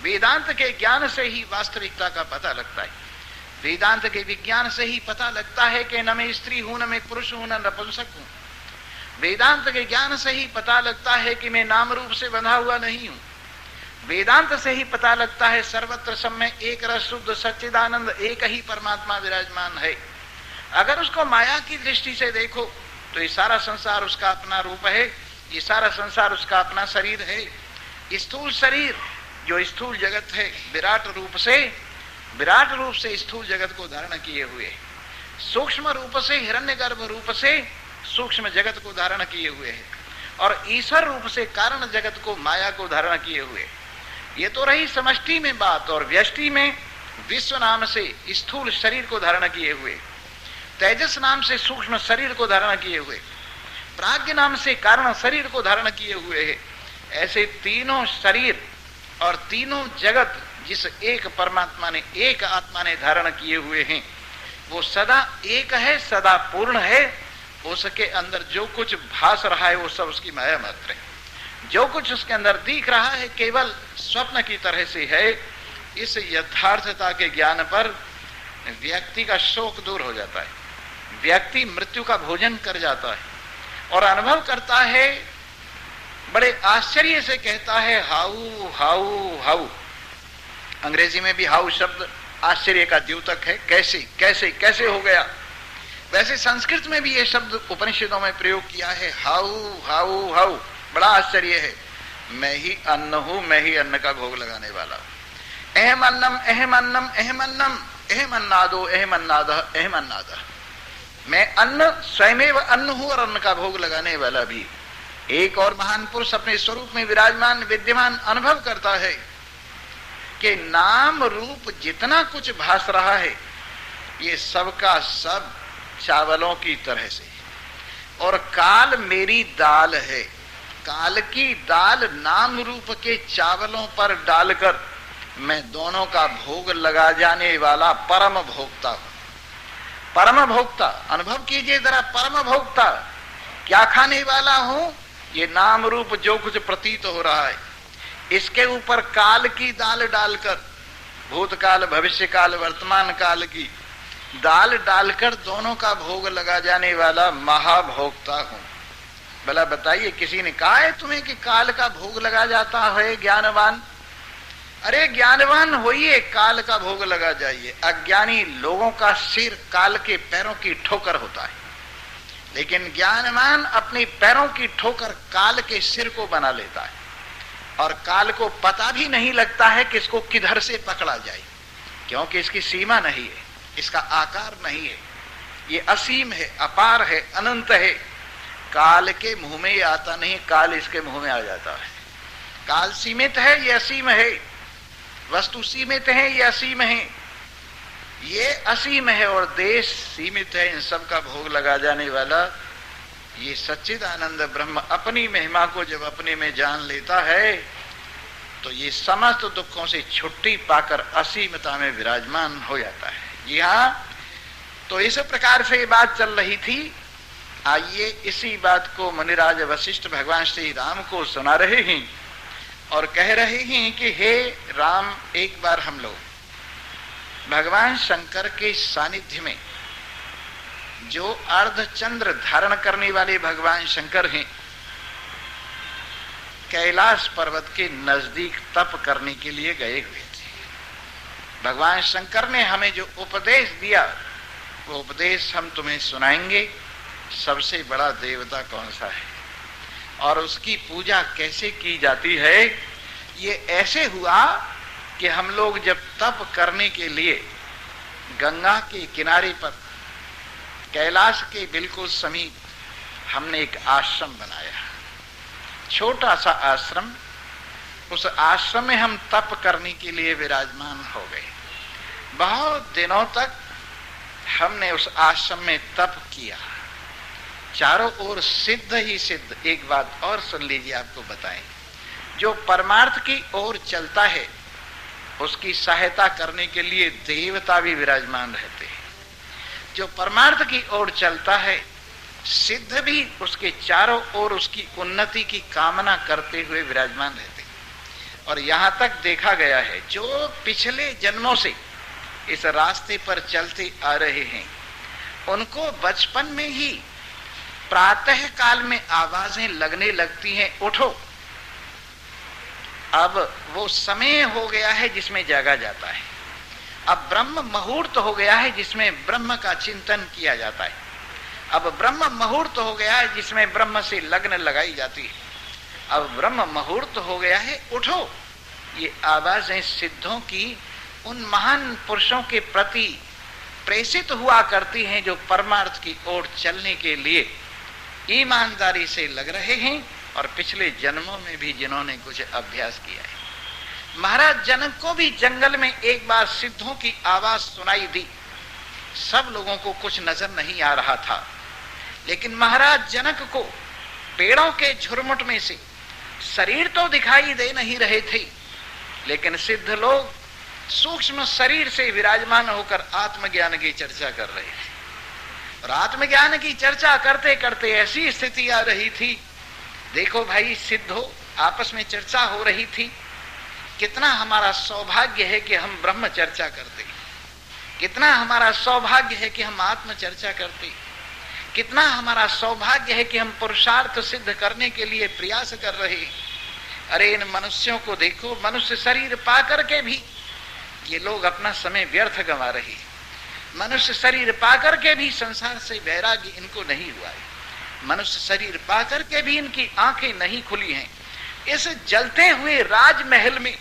वेदांत के ज्ञान से ही वास्तविकता का पता लगता है, वेदांत के विज्ञान से ही पता लगता है कि न मैं स्त्री हूं, न मैं पुरुष हूं, न नपुंसक हूं। वेदांत के ज्ञान से ही पता लगता है कि मैं नाम रूप से बंधा हुआ नहीं हूं। वेदांत से ही पता लगता है सर्वत्र सब में एक रस शुद्ध सच्चिदानंद एक ही परमात्मा विराजमान है। अगर उसको माया की दृष्टि से देखो तो ये सारा संसार उसका अपना रूप है, ये सारा संसार उसका अपना शरीर है। स्थूल शरीर जो स्थूल जगत है, विराट रूप से स्थूल जगत को धारण किए हुए, सूक्ष्म रूप से हिरण्यगर्भ रूप से सूक्ष्म जगत को धारण किए हुए है, और ईश्वर रूप से कारण जगत को, माया को धारण किए हुए। ये तो रही समष्टि में बात, और व्यष्टि में विश्व नाम से स्थूल शरीर को धारण किए हुए, तेजस नाम से सूक्ष्म शरीर को धारण किए हुए, प्राज्ञ नाम से कारण शरीर को धारण किए हुए है। ऐसे तीनों शरीर और तीनों जगत जिस एक परमात्मा ने, एक आत्मा ने धारण किए हुए हैं, वो सदा एक है, सदा पूर्ण है। उसके अंदर जो कुछ भास रहा है वो सब उसकी माया मात्र है। जो कुछ उसके अंदर दिख रहा है केवल स्वप्न की तरह से है। इस यथार्थता के ज्ञान पर व्यक्ति का शोक दूर हो जाता है, व्यक्ति मृत्यु का भोजन कर जाता है और अनुभव करता है, बड़े आश्चर्य से कहता है हाउ हाउ हाउ। अंग्रेजी में भी हाउ शब्द आश्चर्य का द्योतक है, कैसे कैसे कैसे हो गया। वैसे संस्कृत में भी ये शब्द उपनिषदों में प्रयोग किया है, हाउ हाउ हाउ। बड़ा आश्चर्य है, मैं ही अन्न हूं, मैं ही अन्न का भोग लगाने वाला हूं। अहम अन्नम अहम अन्नम अहम अन्नम अहम अन्नादो अहम अन्नादः अहम अन्नादः। मैं अन्न, स्वयमेव अन्न हूं और अन्न का भोग लगाने वाला भी। एक और महान पुरुष अपने स्वरूप में विराजमान विद्यमान अनुभव करता है कि नाम रूप जितना कुछ भास रहा है ये सबका सब चावलों की तरह से, और काल मेरी दाल है। काल की दाल नाम रूप के चावलों पर डालकर मैं दोनों का भोग लगा जाने वाला परम भोक्ता हूं। परम भोक्ता, अनुभव कीजिए जरा, परम भोक्ता। क्या खाने वाला हूं? ये नाम रूप जो कुछ प्रतीत हो रहा है, इसके ऊपर काल की दाल डालकर, भूतकाल भविष्य काल वर्तमान काल की दाल डालकर दोनों का भोग लगा जाने वाला महाभोक्ता हूं। भला बताइए, किसी ने कहा है तुम्हें कि काल का भोग लगा जाता है ज्ञानवान? अरे ज्ञानवान होइए, काल का भोग लगा जाइए। अज्ञानी लोगों का सिर काल के पैरों की ठोकर होता है, लेकिन ज्ञानवान अपने पैरों की ठोकर काल के सिर को बना लेता है, और काल को पता भी नहीं लगता है कि इसको किधर से पकड़ा जाए, क्योंकि इसकी सीमा नहीं है, इसका आकार नहीं है, ये असीम है, अपार है, अनंत है। काल के मुंह में ये आता नहीं, काल इसके मुंह में आ जाता है। काल सीमित है, ये असीम है। वस्तु सीमित है, ये असीम है। ये असीम है और देश सीमित है। इन सब का भोग लगा जाने वाला ये सच्चिदानंद ब्रह्म अपनी महिमा को जब अपने में जान लेता है तो ये समस्त दुखों से छुट्टी पाकर असीमता में विराजमान हो जाता है। जी हाँ, तो इस प्रकार से बात चल रही थी। आइए इसी बात को मुनिराज वशिष्ठ भगवान श्री राम को सुना रहे हैं और कह रहे हैं कि हे राम, एक बार हम लोग भगवान शंकर के सानिध्य में, जो अर्धचंद्र धारण करने वाले भगवान शंकर हैं, कैलाश पर्वत के नजदीक तप करने के लिए गए हुए थे। भगवान शंकर ने हमें जो उपदेश दिया वो उपदेश हम तुम्हें सुनाएंगे। सबसे बड़ा देवता कौन सा है और उसकी पूजा कैसे की जाती है। ये ऐसे हुआ कि हम लोग जब तप करने के लिए गंगा के किनारे पर कैलाश के बिल्कुल समीप हमने एक आश्रम बनाया, छोटा सा आश्रम। उस आश्रम में हम तप करने के लिए विराजमान हो गए। बहुत दिनों तक हमने उस आश्रम में तप किया, चारों ओर सिद्ध ही सिद्ध। एक बात और सुन लीजिए, आपको बताएं, जो परमार्थ की ओर चलता है उसकी सहायता करने के लिए देवता भी विराजमान रहते हैं। जो परमार्थ की ओर चलता है, सिद्ध भी उसके चारों ओर उसकी उन्नति की कामना करते हुए विराजमान रहते हैं। और यहां तक देखा गया है, जो पिछले जन्मों से इस रास्ते पर चलते आ रहे हैं, उनको बचपन में ही प्रातः काल में आवाजें लगने लगती हैं, उठो। अब वो समय हो गया है जिसमें जागा जाता है। अब ब्रह्म मुहूर्त हो गया है जिसमें ब्रह्म का चिंतन किया जाता है। अब ब्रह्म मुहूर्त हो गया है जिसमें ब्रह्म से लगन लगाई जाती है। अब ब्रह्म मुहूर्त हो गया है, उठो। ये आवाजें सिद्धों की उन महान पुरुषों के प्रति प्रेषित हुआ करती हैं जो परमार्थ की ओर चलने के लिए ईमानदारी से लग रहे हैं और पिछले जन्मों में भी जिन्होंने कुछ अभ्यास किया है। महाराज जनक को भी जंगल में एक बार सिद्धों की आवाज सुनाई दी। सब लोगों को कुछ नजर नहीं आ रहा था, लेकिन महाराज जनक को पेड़ों के झुरमुट में से शरीर तो दिखाई दे नहीं रहे थे, लेकिन सिद्ध लोग सूक्ष्म शरीर से विराजमान होकर आत्मज्ञान की चर्चा कर रहे थे। और आत्मज्ञान की चर्चा करते करते ऐसी स्थिति आ रही थी, देखो भाई सिद्धो, आपस में चर्चा हो रही थी, कितना हमारा सौभाग्य है कि हम ब्रह्म चर्चा करते, कितना हमारा सौभाग्य है कि हम आत्म चर्चा करते, कितना हमारा सौभाग्य है कि हम पुरुषार्थ सिद्ध करने के लिए प्रयास कर रहे। अरे इन मनुष्यों को देखो, मनुष्य शरीर पा करके भी ये लोग अपना समय व्यर्थ गंवा रहे। मनुष्य शरीर पा करके भी संसार से वैराग्य इनको नहीं हुआ है। मनुष्य शरीर पा करके भी इनकी आंखें नहीं खुली हैं। इस जलते हुए राजमहल में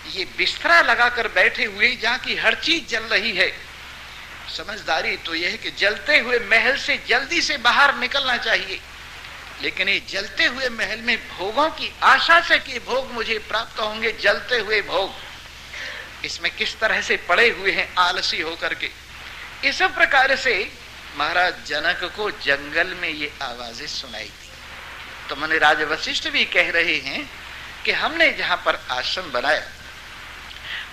ये बिस्तरा लगाकर बैठे हुए, जहां की हर चीज जल रही है। समझदारी तो यह है कि जलते हुए महल से जल्दी से बाहर निकलना चाहिए, लेकिन ये जलते हुए महल में भोगों की आशा से कि भोग मुझे प्राप्त होंगे, जलते हुए भोग, इसमें किस तरह से पड़े हुए हैं आलसी होकर के। इस प्रकार से महाराज जनक को जंगल में ये आवाजें सुनाई दी। तो मुनिराज वशिष्ठ भी कह रहे हैं कि हमने जहां पर आश्रम बनाया,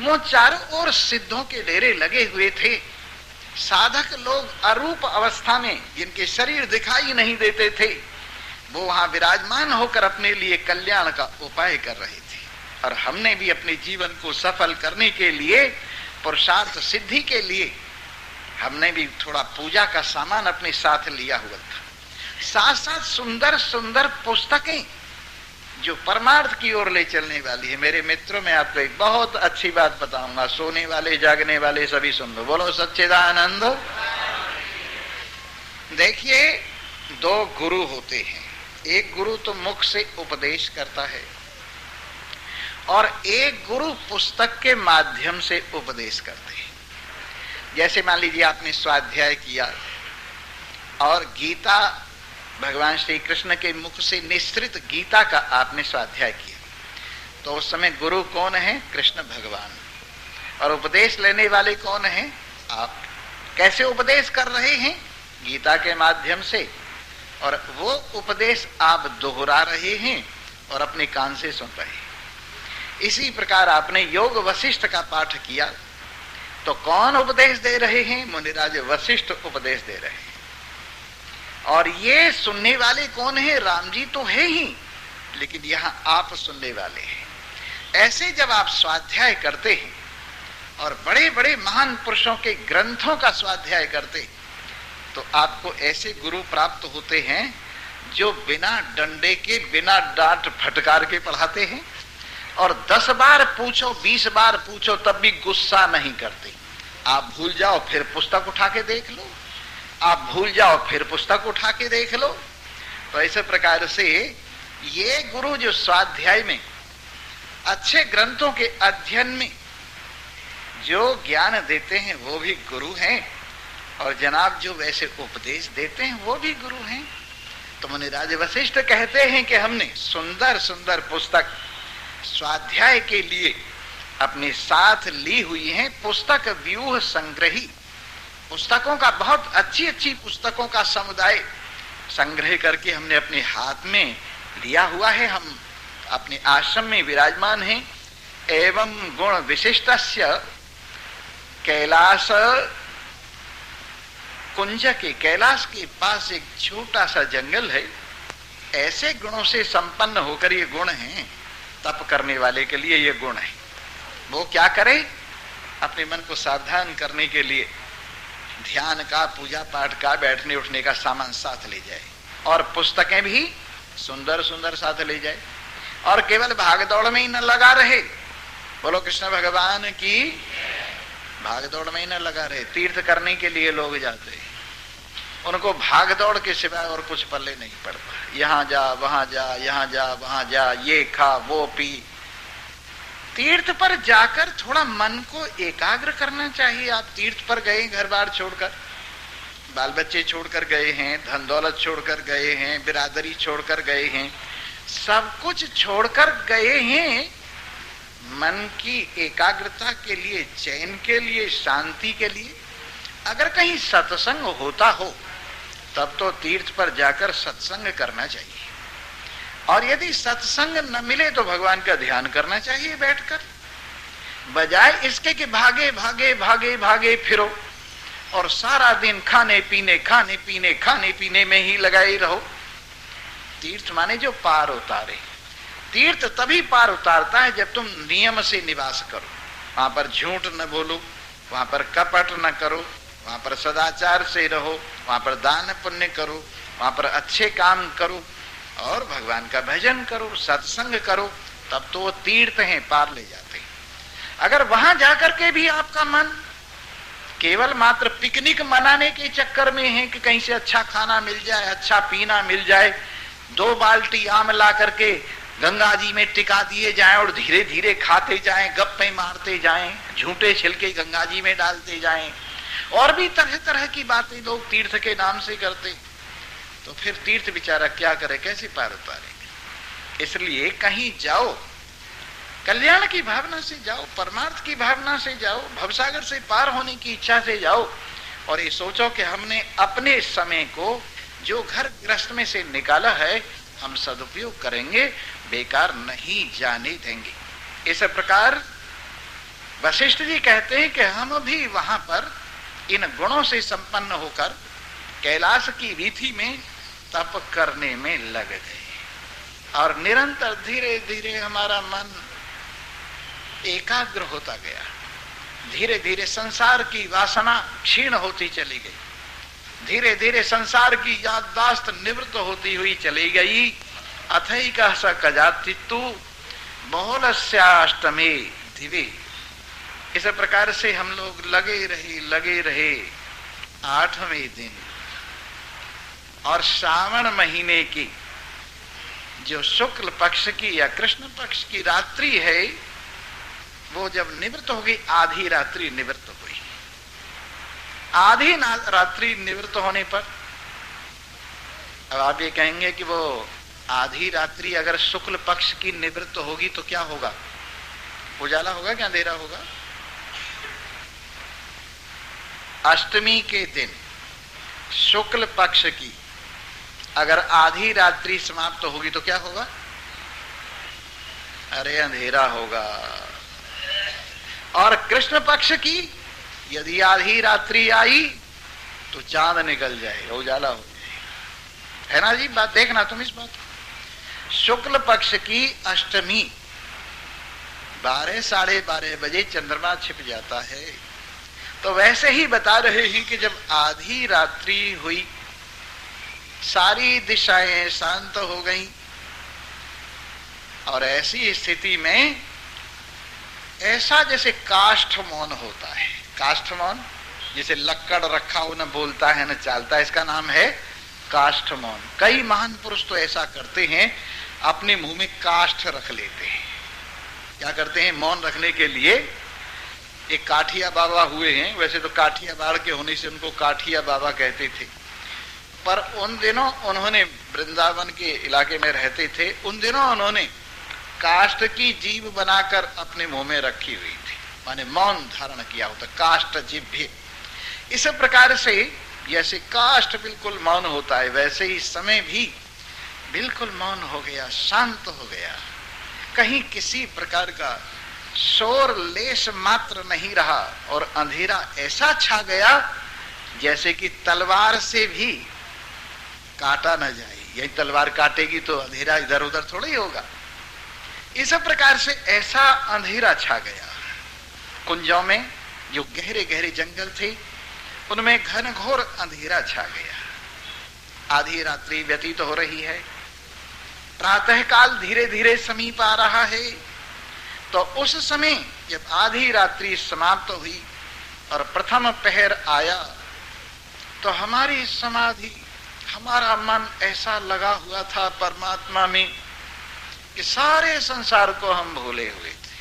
वो चारों ओर सिद्धों के डेरे लगे हुए थे। साधक लोग अरूप अवस्था में, जिनके शरीर दिखाई नहीं देते थे, वो वहां विराजमान होकर अपने लिए कल्याण का उपाय कर रहे थे। और हमने भी अपने जीवन को सफल करने के लिए, पुरुषार्थ सिद्धि के लिए, हमने भी थोड़ा पूजा का सामान अपने साथ लिया हुआ था। साथ साथ सुंदर सुंदर पुस्तकें जो परमार्थ की ओर ले चलने वाली है। मेरे मित्रों, मैं आपको एक बहुत अच्छी बात बताऊंगा, सोने वाले जागने वाले सभी सुन लो, बोलो सच्चिदानंद। देखिए, दो गुरु होते हैं। एक गुरु तो मुख से उपदेश करता है और एक गुरु पुस्तक के माध्यम से उपदेश करते हैं। जैसे मान लीजिए आपने स्वाध्याय किया और गीता, भगवान श्री कृष्ण के मुख से निश्रित गीता का आपने स्वाध्याय किया, तो उस समय गुरु कौन है? कृष्ण भगवान। और उपदेश लेने वाले कौन हैं? आप। कैसे उपदेश कर रहे हैं? गीता के माध्यम से। और वो उपदेश आप दोहरा रहे हैं और अपने कान से सुन रहे हैं। इसी प्रकार आपने योग वशिष्ठ का पाठ किया, तो कौन उपदेश दे रहे हैं? मुनिराज वशिष्ठ उपदेश दे रहे हैं। और ये सुनने वाले कौन है? राम जी तो है ही, लेकिन यहां आप सुनने वाले हैं। ऐसे जब आप स्वाध्याय करते हैं और बड़े बड़े महान पुरुषों के ग्रंथों का स्वाध्याय करते हैं, तो आपको ऐसे गुरु प्राप्त होते हैं जो बिना डंडे के, बिना डांट फटकार के पढ़ाते हैं, और 10 बार पूछो, 20 बार पूछो, तब भी गुस्सा नहीं करते। आप भूल जाओ फिर पुस्तक उठा के देख लो, आप भूल जाओ फिर पुस्तक उठा के देख लो। तो ऐसे प्रकार से ये गुरु जो स्वाध्याय में, अच्छे ग्रंथों के अध्ययन में जो ज्ञान देते हैं वो भी गुरु हैं, और जनाब जो वैसे उपदेश देते हैं वो भी गुरु हैं। तो मुनिराज वशिष्ठ कहते हैं कि हमने सुंदर सुंदर पुस्तक स्वाध्याय के लिए अपने साथ ली हुई हैं। पुस्तक व्यूह संग्रही, पुस्तकों का बहुत अच्छी अच्छी पुस्तकों का समुदाय संग्रह करके हमने अपने हाथ में लिया हुआ है। हम अपने आश्रम में विराजमान हैं। एवं गुण विशिष्टस्य कैलाश कुंज के, कैलाश के पास एक छोटा सा जंगल है। ऐसे गुणों से संपन्न होकर ये गुण हैं, तप करने वाले के लिए ये गुण है। वो क्या करे? अपने मन को सावधान करने के लिए ध्यान का, पूजा पाठ का, बैठने उठने का सामान साथ ले जाए, और पुस्तकें भी सुंदर सुंदर साथ ले जाए, और केवल भागदौड़ में ही न लगा रहे। बोलो कृष्ण भगवान की। भागदौड़ में ही न लगा रहे। तीर्थ करने के लिए लोग जाते हैं, उनको भागदौड़ के सिवाय और कुछ पल्ले नहीं पड़ता। यहाँ जा, वहां जा, यहाँ जा, वहां जा, ये खा, वो पी। तीर्थ पर जाकर थोड़ा मन को एकाग्र करना चाहिए। आप तीर्थ पर गए, घर बार छोड़कर, बाल बच्चे छोड़कर गए हैं, धन दौलत छोड़कर गए हैं, बिरादरी छोड़कर गए हैं, सब कुछ छोड़कर गए हैं मन की एकाग्रता के लिए, चैन के लिए, शांति के लिए। अगर कहीं सत्संग होता हो तब तो तीर्थ पर जाकर सत्संग करना चाहिए, और यदि सत्संग न मिले तो भगवान का ध्यान करना चाहिए बैठकर, बजाय इसके कि भागे भागे भागे भागे फिरो और सारा दिन खाने पीने खाने पीने खाने पीने में ही लगाए रहो। तीर्थ माने जो पार उतारे। तीर्थ तभी पार उतारता है जब तुम नियम से निवास करो, वहां पर झूठ न बोलो, वहां पर कपट न करो, वहां पर सदाचार से रहो, वहां पर दान पुण्य करो, वहां पर अच्छे काम करो और भगवान का भजन करो, सत्संग करो, तब तो वो तीर्थ हैं, पार ले जाते हैं। अगर वहां जाकर के भी आपका मन केवल मात्र पिकनिक मनाने के चक्कर में है कि कहीं से अच्छा खाना मिल जाए, अच्छा पीना मिल जाए, 2 बाल्टी आम ला करके गंगा जी में टिका दिए जाएं और धीरे धीरे खाते जाएं, गप्पे मारते जाएं, झूठे छिलके गंगा जी में डालते जाएं, और भी तरह तरह की बातें लोग तीर्थ के नाम से करते, तो फिर तीर्थ बेचारा क्या करे, कैसे पार उतारेंगे। इसलिए कहीं जाओ, कल्याण की भावना से जाओ, परमार्थ की भावना से जाओ, भवसागर से पार होने की इच्छा से जाओ, और ये सोचो कि हमने अपने समय को जो घर गृहस्थ में से निकाला है हम सदुपयोग करेंगे, बेकार नहीं जाने देंगे। इस प्रकार वशिष्ठ जी कहते हैं कि हम भी वहां पर इन गुणों से संपन्न होकर कैलाश की वीथी में तप करने में लग गए, और निरंतर धीरे धीरे हमारा मन एकाग्र होता गया। धीरे धीरे संसार की वासना क्षीण होती चली गई, धीरे धीरे संसार की याददाश्त निवृत्त होती हुई चली गई। अथैकः स कजातित्तु बहुलस्याष्टमे दिवे। इस प्रकार से हम लोग लगे रहे 8वें दिन, और श्रावण महीने की जो शुक्ल पक्ष की या कृष्ण पक्ष की रात्रि है, वो जब निवृत्त हो गई, आधी रात्रि निवृत्त हुई। आधी रात्रि निवृत्त होने पर अब आप ये कहेंगे कि वो आधी रात्रि अगर शुक्ल पक्ष की निवृत्त होगी तो क्या होगा? उजाला होगा क्या अंधेरा होगा? अष्टमी के दिन शुक्ल पक्ष की अगर आधी रात्रि समाप्त होगी तो क्या होगा? अरे अंधेरा होगा। और कृष्ण पक्ष की यदि आधी रात्रि आई तो चांद निकल जाएगा, उजाला हो जाएगा, है ना जी? बात देखना तुम इस बात। शुक्ल पक्ष की अष्टमी 12 साढ़े 12 बजे चंद्रमा छिप जाता है। तो वैसे ही बता रहे हैं कि जब आधी रात्रि हुई, सारी दिशाएं शांत हो गईं, और ऐसी स्थिति में ऐसा जैसे काष्ठ मौन होता है। काष्ठ मौन जैसे लक्कड़ रखा हो, न बोलता है न चालता है, इसका नाम है काष्ठ मौन। कई महान पुरुष तो ऐसा करते हैं, अपने मुंह में काष्ठ रख लेते हैं। क्या करते हैं? मौन रखने के लिए एक काठिया बाबा हुए हैं, वैसे तो काठिया बाड़ के होने से उनको काठिया बाबा कहते थे, पर उन दिनों उन्होंने वृंदावन के इलाके में रहते थे, उन दिनों उन्होंने काष्ठ की जीभ बनाकर अपने मुंह में रखी हुई थी, माने मौन धारण किया होता, काष्ठ जिह्वे। इस प्रकार से जैसे काष्ठ बिल्कुल मौन होता है, वैसे ही समय भी बिल्कुल मौन हो गया, शांत हो गया। कहीं किसी प्रकार का शोर लेश मात्र नहीं रहा, और अंधेरा ऐसा छा गया जैसे कि तलवार से भी काटा न जाए। यही तलवार काटेगी तो अंधेरा इधर उधर थोड़ा ही होगा। इस प्रकार से ऐसा अंधेरा छा गया। कुंजों में जो गहरे गहरे जंगल थे, उनमें घनघोर अंधेरा छा गया। आधी रात्रि व्यतीत हो रही है, प्रातः काल धीरे धीरे समीप आ रहा है। तो उस समय जब आधी रात्रि समाप्त हुई और प्रथम पहर आया, तो हमारी समाधि, हमारा मन ऐसा लगा हुआ था परमात्मा में कि सारे संसार को हम भूले हुए थे।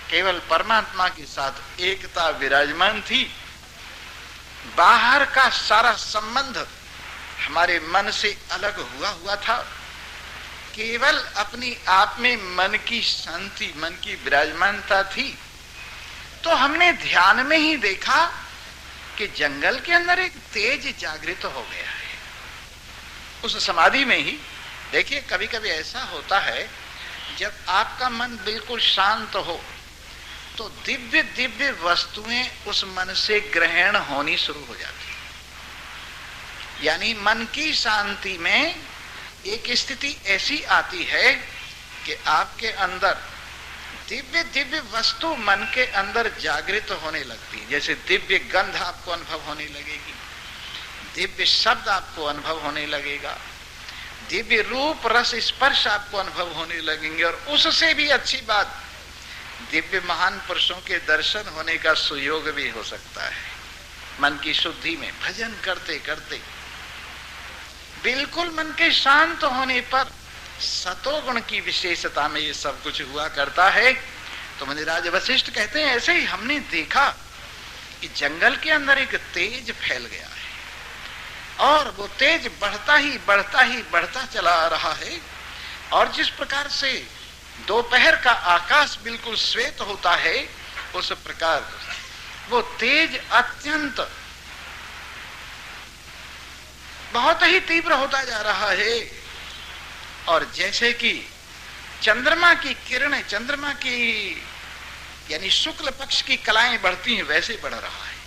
केवल परमात्मा के साथ एकता विराजमान थी। बाहर का सारा संबंध हमारे मन से अलग हुआ था। केवल अपनी आप में मन की शांति, मन की विराजमानता थी। तो हमने ध्यान में ही देखा कि जंगल के अंदर एक तेज जागृत हो गया है। उस समाधि में ही देखिए, कभी कभी ऐसा होता है, जब आपका मन बिल्कुल शांत हो तो दिव्य दिव्य वस्तुएं उस मन से ग्रहण होनी शुरू हो जाती है। यानी मन की शांति में एक स्थिति ऐसी आती है कि आपके अंदर दिव्य दिव्य वस्तु मन के अंदर जागृत होने लगती है। जैसे दिव्य गंध आपको अनुभव होने लगेगी, दिव्य शब्द आपको अनुभव होने लगेगा, दिव्य रूप रस स्पर्श आपको अनुभव होने लगेंगे। और उससे भी अच्छी बात, दिव्य महान पुरुषों के दर्शन होने का सुयोग भी हो सकता है। मन की शुद्धि में भजन करते करते बिल्कुल मन के शांत होने पर सतोगुण की विशेषता में ये सब कुछ हुआ करता है। तो मुनिराज वशिष्ठ कहते हैं, ऐसे ही हमने देखा कि जंगल के अंदर एक तेज फैल गया है, और वो तेज बढ़ता ही बढ़ता ही बढ़ता चला आ रहा है। और जिस प्रकार से दोपहर का आकाश बिल्कुल श्वेत होता है, उस प्रकार वो तेज अत्यंत बहुत ही तीव्र होता जा रहा है। और जैसे कि चंद्रमा की किरणें, चंद्रमा की यानी शुक्ल पक्ष की कलाएं बढ़ती हैं, वैसे बढ़ रहा है।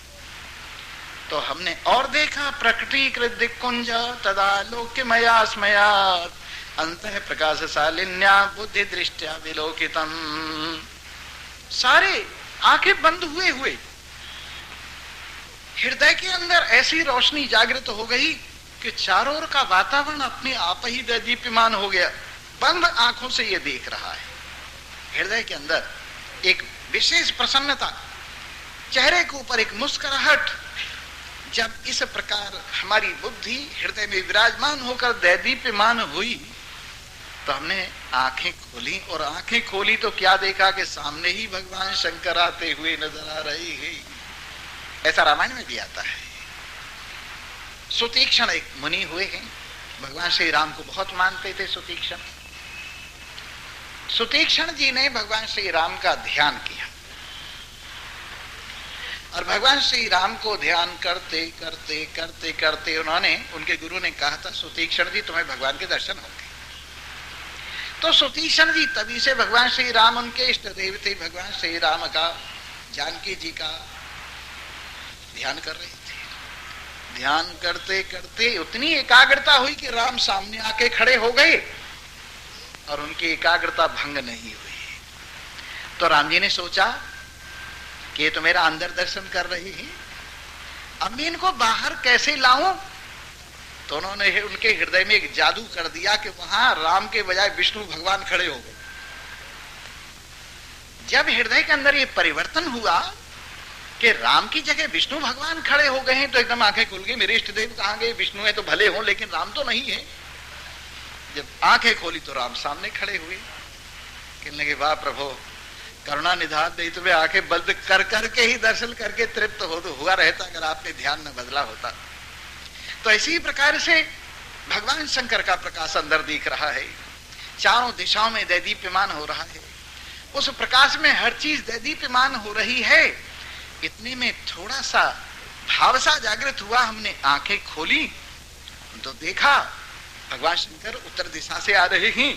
तो हमने और देखा, प्रकटीकृत दिक्कुंज तदा लोक्यमया स्मयात् अंतः प्रकाशशालिन्या बुद्धि दृष्टया विलोकितम। सारे आंखें बंद हुए हुए हृदय के अंदर ऐसी रोशनी जागृत हो गई कि चारों ओर का वातावरण अपने आप ही दीप्यमान हो गया। बंद आंखों से ये देख रहा है। हृदय के अंदर एक विशेष प्रसन्नता, चेहरे के ऊपर एक मुस्कुराहट। जब इस प्रकार हमारी बुद्धि हृदय में विराजमान होकर दैदीप्यमान हुई, तो हमने आंखें खोली, और आंखें खोली तो क्या देखा कि सामने ही भगवान शंकर आते हुए नजर आ रहे हैं। ऐसा रामायण में भी आता है। सुतीक्षण एक मुनि हुए हैं, भगवान श्री राम को बहुत मानते थे। सुतीक्षण जी ने भगवान श्री राम का ध्यान किया, और भगवान श्री राम को ध्यान करते करते करते करते उन्होंने, उनके गुरु ने कहा था सुतीक्षण जी तुम्हें भगवान के दर्शन होंगे। तो सुतीक्षण जी तभी से भगवान श्री राम उनके इष्ट देव थे, भगवान श्री राम का, जानकी जी का ध्यान कर रहे थे। ध्यान करते करते उतनी एकाग्रता हुई कि राम सामने आके खड़े हो गए और उनकी एकाग्रता भंग नहीं हुई। तो राम जी ने सोचा कि ये तो मेरा अंदर दर्शन कर रही है, अब मैं इनको बाहर कैसे लाऊं। तो उन्होंने उनके हृदय में एक जादू कर दिया कि वहां राम के बजाय विष्णु भगवान खड़े हो गए। जब हृदय के अंदर ये परिवर्तन हुआ कि राम की जगह विष्णु भगवान खड़े हो गए हैं, तो एकदम आंखें खुल गई, मेरे इष्ट देव कहां गए, विष्णु है तो भले हो लेकिन राम तो नहीं है। जब आंखें खोली तो राम सामने खड़े हुए। कहने लगे वाह प्रभु, करुणा निधान नहीं, तुम्हें आंखें बंद कर करके ही दर्शन करके तृप्त हुआ रहता अगर आपने ध्यान न बदला होता। तो इसी प्रकार से भगवान शंकर का प्रकाश अंदर दिख रहा है, चारों दिशाओं में दैदीप्यमान हो रहा है, उस प्रकाश में हर चीज दैदीप्यमान हो रही है। इतने में थोड़ा सा भाव सा जागृत हुआ, हमने आंखें खोली तो देखा भगवान शंकर उत्तर दिशा से आ रहे हैं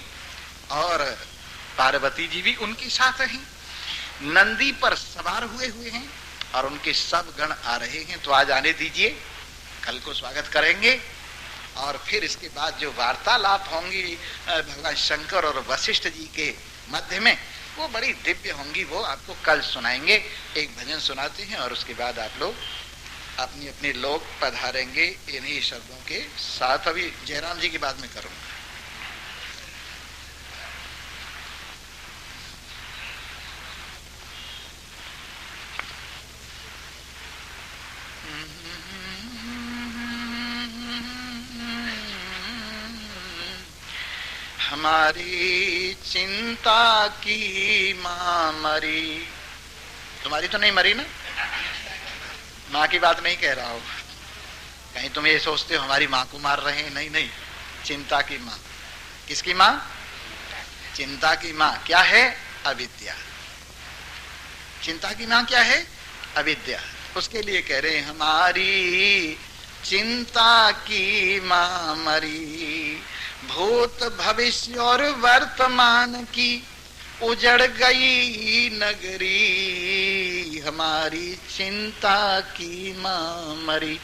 और पार्वती जी भी उनके साथ हैं, नंदी पर सवार हुए हैं और उनके सब गण आ रहे हैं। तो आज आने दीजिए, कल को स्वागत करेंगे और फिर इसके बाद जो वार्तालाप होंगी भगवान शंकर और वशिष्ठ जी के मध्य में, वो बड़ी दिव्य होंगी, वो आपको कल सुनाएंगे। एक भजन सुनाते हैं और उसके बाद आप लोग अपनी अपने लोग पधारेंगे इन्हीं शब्दों के साथ। अभी जयराम जी की बात में करूंगा। हमारी चिंता की माँ मरी, तुम्हारी तो नहीं मरी ना, माँ की बात नहीं कह रहा हो, कहीं तुम ये सोचते हो हमारी माँ को मार रहे हैं, नहीं नहीं, चिंता की माँ। किसकी माँ? चिंता की माँ क्या है? अविद्या। चिंता की माँ क्या है? अविद्या। उसके लिए कह रहे हैं हमारी चिंता की माँ मरी, भूत भविष्य और वर्तमान की उजड़ गई नगरी, हमारी चिंता की माँ मरी।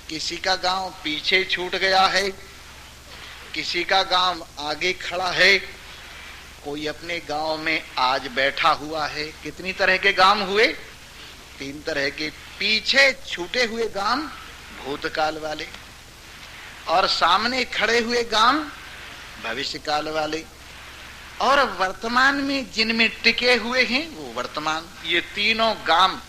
किसी का गांव पीछे छूट गया है, किसी का गांव आगे खड़ा है, कोई अपने गांव में आज बैठा हुआ है। कितनी तरह के गांव हुए? 3 तरह के। पीछे छूटे हुए गांव भूतकाल वाले, और सामने खड़े हुए गांव भविष्य काल वाले, और वर्तमान में जिनमें टिके हुए हैं वो वर्तमान। ये तीनों गांव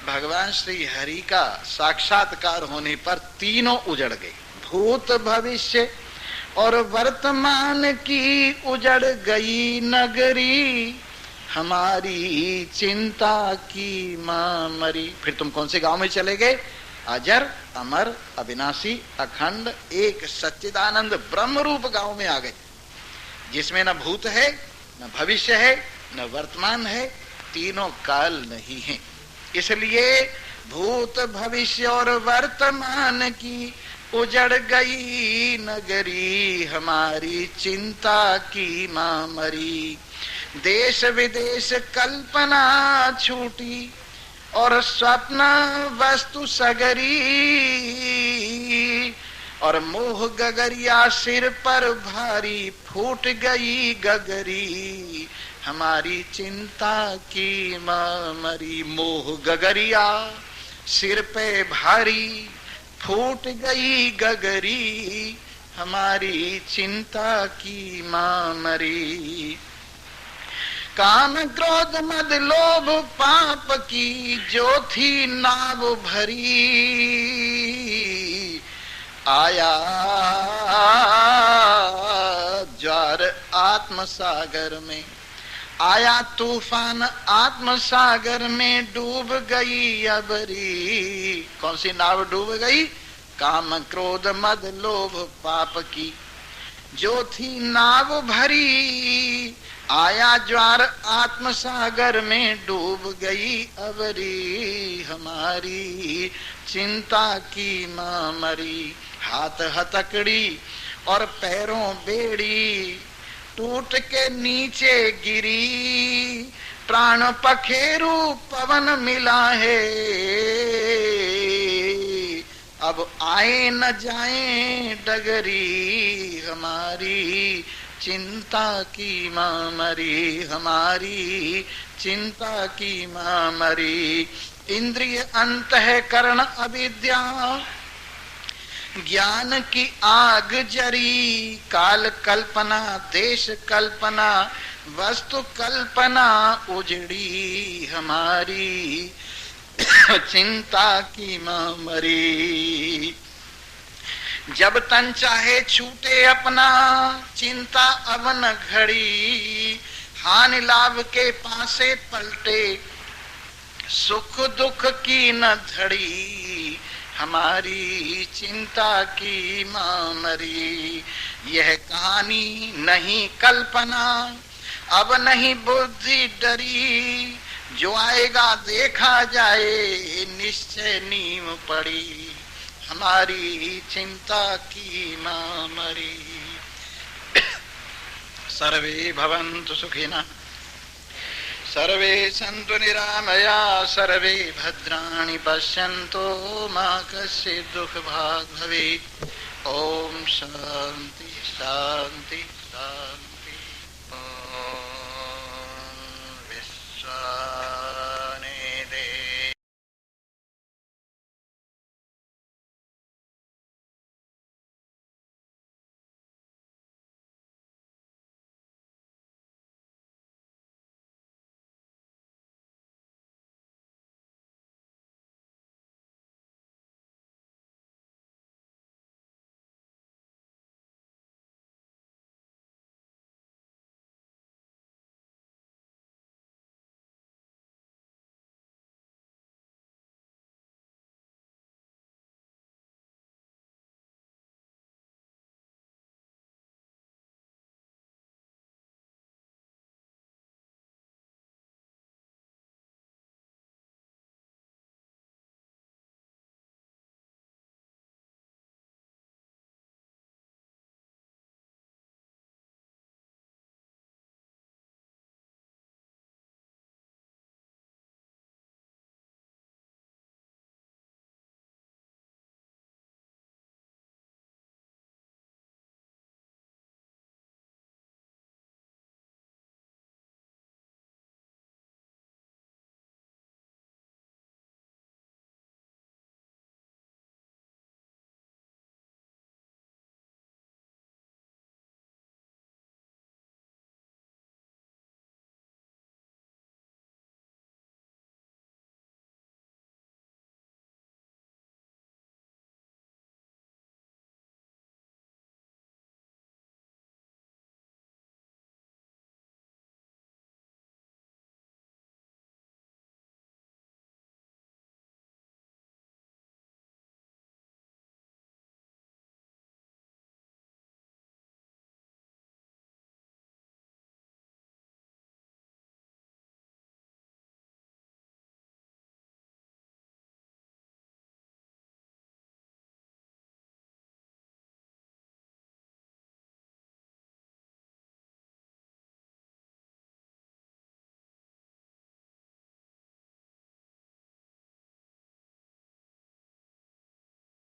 भगवान श्री हरि का साक्षात्कार होने पर तीनों उजड़ गए। भूत भविष्य और वर्तमान की उजड़ गई नगरी, हमारी चिंता की माँ मरी। फिर तुम कौन से गांव में चले गए? अजर अमर अविनाशी अखंड एक सच्चिदानंद ब्रह्म रूप गांव में आ गए, जिसमें न भूत है, न भविष्य है, न वर्तमान है, तीनों काल नहीं है। इसलिए भूत भविष्य और वर्तमान की उजड़ गई नगरी, हमारी चिंता की माँ मरी। देश विदेश कल्पना छूटी और स्वप्न वस्तु सगरी, और मोह गगरिया सिर पर भारी फूट गई गगरी, हमारी चिंता की माँ मरी। मोह गगरिया सिर पे भारी फूट गई गगरी, हमारी चिंता की माँ मरी। काम क्रोध मद लोभ पाप की जो थी नाव भरी, आया ज्वार आत्म सागर में, आया तूफान आत्म सागर में डूब गई अबरी। कौन सी नाव डूब गई? काम क्रोध मद लोभ पाप की। जो थी नाव भरी, आया ज्वार आत्म सागर में डूब गई अबरी हमारी, चिंता की मां मरी। हाथ हथकड़ी और पैरों बेड़ी, टूट के नीचे गिरी, प्राण पखेरु पवन मिला है, अब आए न जाए डगरी हमारी, चिंता की मां मरी हमारी, चिंता की मां मरी। इंद्रिय अंतःकरण अविद्या, ज्ञान की आग जरी, काल कल्पना देश कल्पना, वस्तु कल्पना उजड़ी हमारी, चिंता की मां मरी। जब तन चाहे छूटे अपना, चिंता अब न घड़ी, हानि लाभ के पासे पलटे, सुख दुख की न धड़ी हमारी, चिंता की मां मरी। यह कहानी नहीं कल्पना, अब नहीं बुद्धि डरी, जो आएगा देखा जाए, निश्चय नीम पड़ी हमारी, चिंता की मां मरी। सर्वे भवन्तु सुखिनः, सर्वे सन्तु निरामया, सर्वे भद्राणि पश्यन्तु, मा कश्चित् दुःखभाग् भवेत्। ओम शांति शांति शांति।